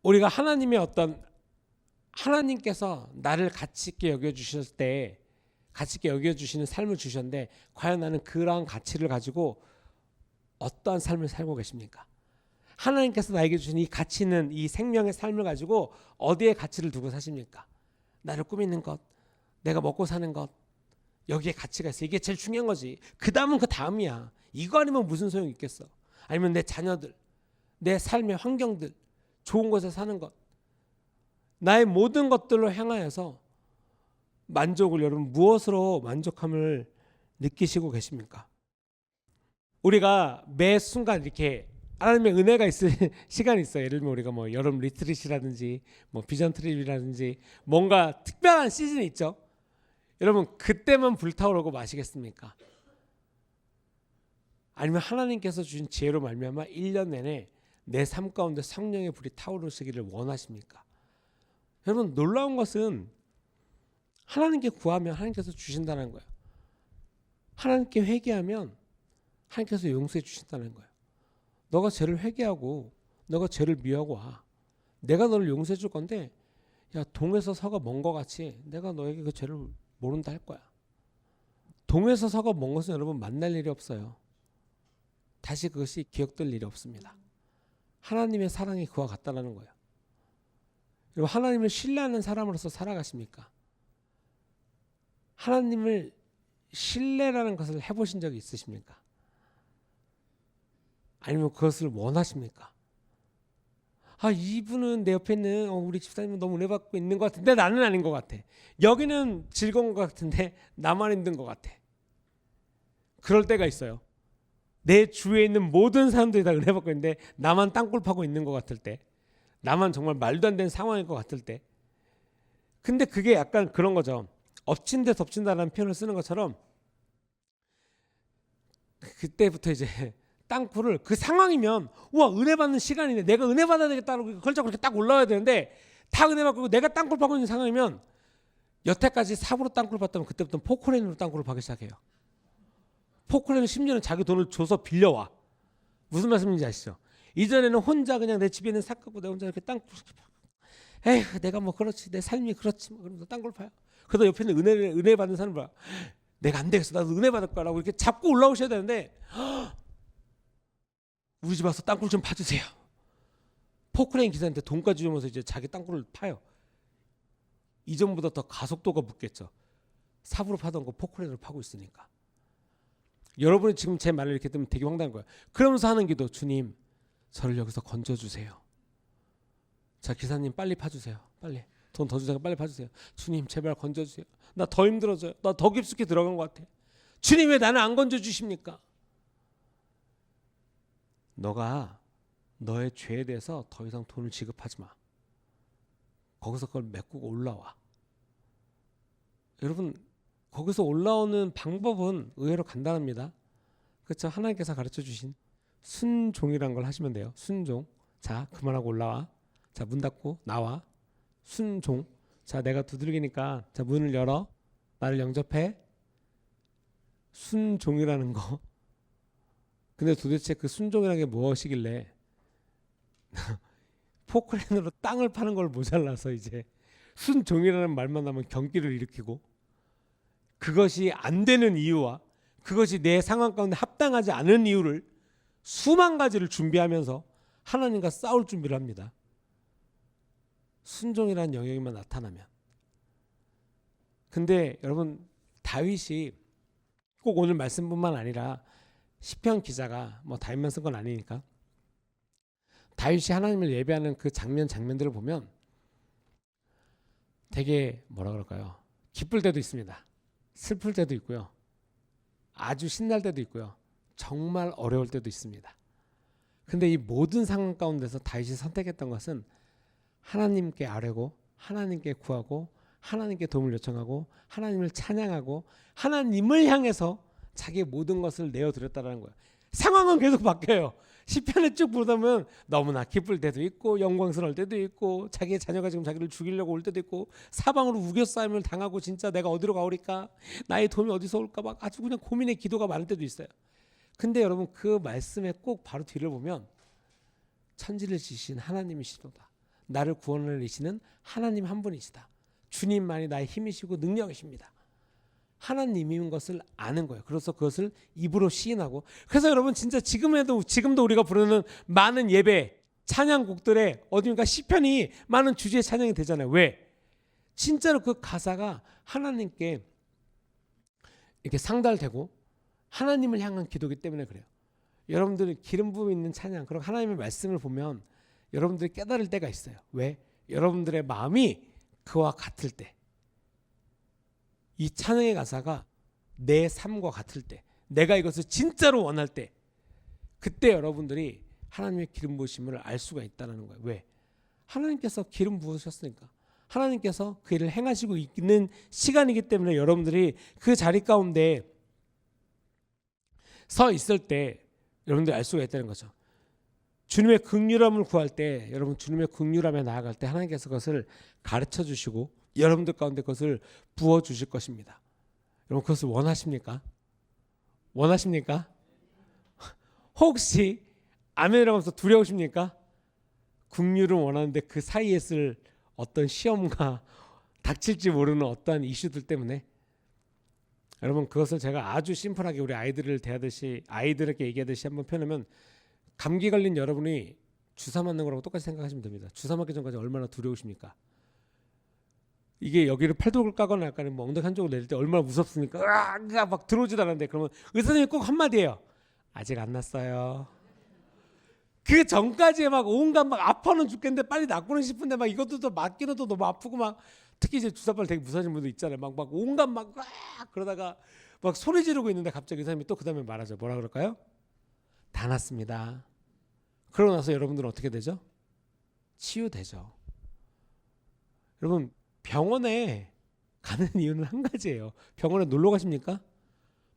우리가 하나님께서 나를 가치 있게 여겨주실 때 가치 있게 여겨주시는 삶을 주셨는데, 과연 나는 그러한 가치를 가지고 어떠한 삶을 살고 계십니까? 하나님께서 나에게 주신 이 가치 있는 이 생명의 삶을 가지고 어디에 가치를 두고 사십니까? 나를 꾸미는 것, 내가 먹고 사는 것, 여기에 가치가 있어. 이게 제일 중요한 거지. 그 다음은 그 다음이야. 이거 아니면 무슨 소용이 있겠어. 아니면 내 자녀들, 내 삶의 환경들, 좋은 곳에 사는 것, 나의 모든 것들로 향하여서 만족을, 여러분 무엇으로 만족함을 느끼시고 계십니까? 우리가 매 순간 이렇게 하나님의 은혜가 있을 시간이 있어요. 예를 들면 우리가 뭐 여름 리트릿이라든지 뭐 비전 트립이라든지 뭔가 특별한 시즌이 있죠. 여러분 그때만 불타오르고 마시겠습니까? 아니면 하나님께서 주신 지혜로 말미암아 1년 내내 내 삶 가운데 성령의 불이 타오르시기를 원하십니까? 여러분 놀라운 것은 하나님께 구하면 하나님께서 주신다는 거예요. 하나님께 회개하면 하나님께서 용서해 주신다는 거예요. 너가 죄를 회개하고 너가 죄를 미워하고 와. 내가 너를 용서해 줄 건데, 야 동에서 서가 먼 것 같이 내가 너에게 그 죄를 모른다 할 거야. 동에서 서가 먼 것은 여러분 만날 일이 없어요. 다시 그것이 기억될 일이 없습니다. 하나님의 사랑이 그와 같다는 거예요. 그리고 하나님을 신뢰하는 사람으로서 살아가십니까? 하나님을 신뢰라는 것을 해보신 적이 있으십니까? 아니면 그것을 원하십니까? 이분은 내 옆에 있는 우리 집사님은 너무 은혜 받고 있는 것 같은데 나는 아닌 것 같아. 여기는 즐거운 것 같은데 나만 힘든 것 같아. 그럴 때가 있어요. 내 주위에 있는 모든 사람들이 다 은혜 받고 있는데 나만 땅굴 파고 있는 것 같을 때, 나만 정말 말도 안 되는 상황일 것 같을 때. 근데 그게 약간 그런 거죠. 엎친 데 덮친다라는 표현을 쓰는 것처럼 그때부터 이제 땅굴을 그 상황이면 우와 은혜 받는 시간이네, 내가 은혜 받아야 되겠다고 걸작 그렇게 딱 올라와야 되는데 다 은혜 받고 내가 땅굴 파고 있는 상황이면 여태까지 삽으로 땅굴 팠다면 그때부터 포크레인으로 땅굴을 파기 시작해요. 포크레인은 심지어는 자기 돈을 줘서 빌려와. 무슨 말씀인지 아시죠? 이전에는 혼자 그냥 내 집에 있는 삽 갖고 내가 혼자 이렇게 땅굴 에휴 내가 뭐 그렇지 내 삶이 그렇지 뭐 그러면서 땅굴 파요. 그러다 옆에 있는 은혜 받는 사람 봐. 내가 안 되겠어 나도 은혜 받을 거라고 이렇게 잡고 올라오셔야 되는데 우리 집 와서 땅굴 좀 파주세요. 포크레인 기사한테 돈까지 주면서 이제 자기 땅굴을 파요. 이전보다 더 가속도가 붙겠죠. 삽으로 파던 거 포크레인으로 파고 있으니까. 여러분이 지금 제 말을 이렇게 듣면 되게 황당한 거예요. 그러면서 하는 기도, 주님 저를 여기서 건져주세요. 자 기사님 빨리 파주세요. 빨리 돈 더 주세요. 빨리 파주세요. 주님 제발 건져주세요. 나 더 힘들어져요. 나 더 깊숙이 들어간 것 같아. 주님 왜 나는 안 건져주십니까? 너가 너의 죄에 대해서 더 이상 돈을 지급하지 마. 거기서 그걸 메꾸고 올라와. 여러분 거기서 올라오는 방법은 의외로 간단합니다. 그렇죠? 하나님께서 가르쳐 주신 순종이란 걸 하시면 돼요. 순종. 자 그만하고 올라와. 자 문 닫고 나와. 순종. 자 내가 두들기니까 자 문을 열어. 나를 영접해. 순종이라는 거. 근데 도대체 그 순종이라는 게 무엇이길래 포크레인으로 땅을 파는 걸 모자라서 이제 순종이라는 말만 나면 경기를 일으키고 그것이 안 되는 이유와 그것이 내 상황 가운데 합당하지 않은 이유를 수만 가지를 준비하면서 하나님과 싸울 준비를 합니다. 순종이라는 영역만 나타나면. 근데 여러분 다윗이 꼭 오늘 말씀뿐만 아니라 시편 기자가 뭐 다윗만 쓴 건 아니니까 다윗이 하나님을 예배하는 그 장면들을 보면 되게 뭐라 그럴까요? 기쁠 때도 있습니다. 슬플 때도 있고요. 아주 신날 때도 있고요. 정말 어려울 때도 있습니다. 근데 이 모든 상황 가운데서 다윗이 선택했던 것은 하나님께 아뢰고 하나님께 구하고 하나님께 도움을 요청하고 하나님을 찬양하고 하나님을 향해서 자기의 모든 것을 내어드렸다는 거예요. 상황은 계속 바뀌어요. 시편에 쭉 보다 보면 너무나 기쁠 때도 있고 영광스러울 때도 있고 자기의 자녀가 지금 자기를 죽이려고 올 때도 있고 사방으로 우겨싸임을 당하고 진짜 내가 어디로 가오리까 나의 도움이 어디서 올까 막 아주 그냥 고민의 기도가 많을 때도 있어요. 근데 여러분 그 말씀에 꼭 바로 뒤를 보면 천지를 지으신 하나님이시로다. 나를 구원을 이시는 하나님 한 분이시다. 주님만이 나의 힘이시고 능력이십니다. 하나님인 것을 아는 거예요. 그래서 그것을 입으로 시인하고. 그래서 여러분 진짜 지금도 우리가 부르는 많은 예배 찬양곡들에 어디인가 시편이 많은 주제의 찬양이 되잖아요. 왜? 진짜로 그 가사가 하나님께 이렇게 상달되고 하나님을 향한 기도이기 때문에 그래요. 여러분들이 기름 부음 있는 찬양 그리고 하나님의 말씀을 보면 여러분들이 깨달을 때가 있어요. 왜? 여러분들의 마음이 그와 같을 때, 이 찬양의 가사가 내 삶과 같을 때, 내가 이것을 진짜로 원할 때, 그때 여러분들이 하나님의 기름 부으심을 알 수가 있다는 거예요. 왜? 하나님께서 기름 부으셨으니까. 하나님께서 그 일을 행하시고 있는 시간이기 때문에 여러분들이 그 자리 가운데 서 있을 때 여러분들이 알 수가 있다는 거죠. 주님의 긍휼함을 구할 때, 여러분 주님의 긍휼함에 나아갈 때 하나님께서 그것을 가르쳐 주시고 여러분들 가운데 그것을 부어 주실 것입니다. 여러분 그것을 원하십니까? 원하십니까? 혹시 아멘이라고 하면서 두려우십니까? 긍휼을 원하는데 그 사이에 쓸 어떤 시험과 닥칠지 모르는 어떠한 이슈들 때문에 여러분 그것을 제가 아주 심플하게 우리 아이들을 대하듯이 아이들에게 얘기하듯이 한번 표현하면 감기 걸린 여러분이 주사 맞는 거라고 똑같이 생각하시면 됩니다. 주사 맞기 전까지 얼마나 두려우십니까? 이게 여기를 팔뚝을 까거나 약간 뭐 엉덩이 한쪽을 내릴 때 얼마나 무섭습니까? 으악 막 들어오지도 않았는데 그러면 의사님이 꼭 한마디예요. 아직 안 났어요. 그 전까지 막 온갖 막 아파는 죽겠는데 빨리 낫고는 싶은데 막 이것도 또 맞기는 또 너무 아프고 막 특히 이제 주사발 되게 무서워하시는 분들 있잖아요. 막 온갖 막 그러다가 막 소리 지르고 있는데 갑자기 의사님이 또 그다음에 말하죠. 뭐라 그럴까요? 다 낫습니다. 그러고 나서 여러분들은 어떻게 되죠? 치유되죠. 여러분 병원에 가는 이유는 한 가지예요. 병원에 놀러 가십니까?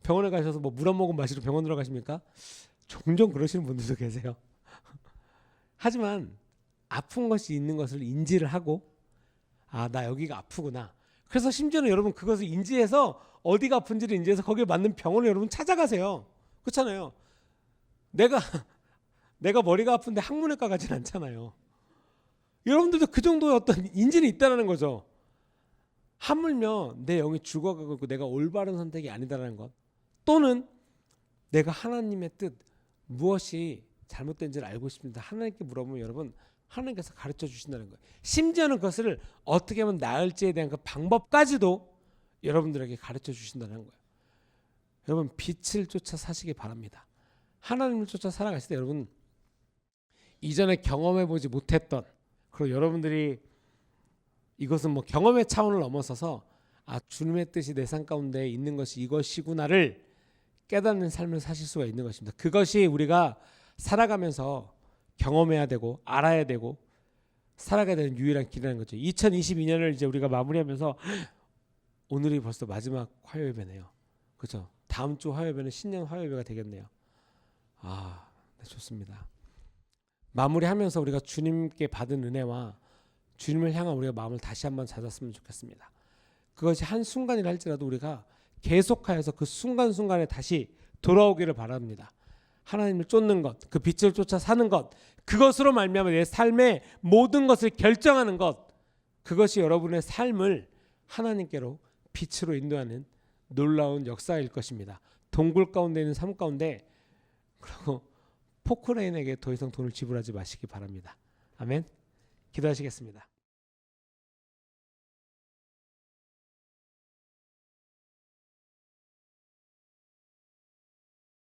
병원에 가셔서 뭐 물 한 모금 마시러 병원 들어가십니까? 종종 그러시는 분들도 계세요. 하지만 아픈 것이 있는 것을 인지를 하고 아, 나 여기가 아프구나. 그래서 심지어는 여러분 그것을 인지해서 어디가 아픈지를 인지해서 거기에 맞는 병원을 여러분 찾아가세요. 그렇잖아요. 내가 머리가 아픈데 항문외과 가진 않잖아요. 여러분들도 그 정도의 어떤 인지는 있다는 거죠. 하물며 내 영이 죽어가고 있고 내가 올바른 선택이 아니다라는 것, 또는 내가 하나님의 뜻 무엇이 잘못된지를 알고 싶습니다. 하나님께 물어보면 여러분 하나님께서 가르쳐 주신다는 거예요. 심지어는 그것을 어떻게 하면 나을지에 대한 그 방법까지도 여러분들에게 가르쳐 주신다는 거예요. 여러분 빛을 쫓아 사시기 바랍니다. 하나님을 쫓아 살아가실 때 여러분 이전에 경험해 보지 못했던, 그리고 여러분들이 이것은 뭐 경험의 차원을 넘어서서 아, 주님의 뜻이 내 삶 가운데 있는 것이 이것이구나를 깨닫는 삶을 사실 수가 있는 것입니다. 그것이 우리가 살아가면서 경험해야 되고 알아야 되고 살아가야 되는 유일한 길이라는 거죠. 2022년을 이제 우리가 마무리하면서 오늘이 벌써 마지막 화요예배네요. 그렇죠? 다음 주 화요예배는 신년 화요예배가 되겠네요. 아, 네, 좋습니다. 마무리하면서 우리가 주님께 받은 은혜와 주님을 향한 우리가 마음을 다시 한번 찾았으면 좋겠습니다. 그것이 한 순간이라 할지라도 우리가 계속하여서 그 순간순간에 다시 돌아오기를 바랍니다. 하나님을 쫓는 것, 그 빛을 쫓아 사는 것, 그것으로 말미암아 내 삶의 모든 것을 결정하는 것, 그것이 여러분의 삶을 하나님께로 빛으로 인도하는 놀라운 역사일 것입니다. 동굴 가운데 있는 삶 가운데 그리고 포크레인에게 더 이상 돈을 지불하지 마시기 바랍니다. 아멘. 기도하시겠습니다.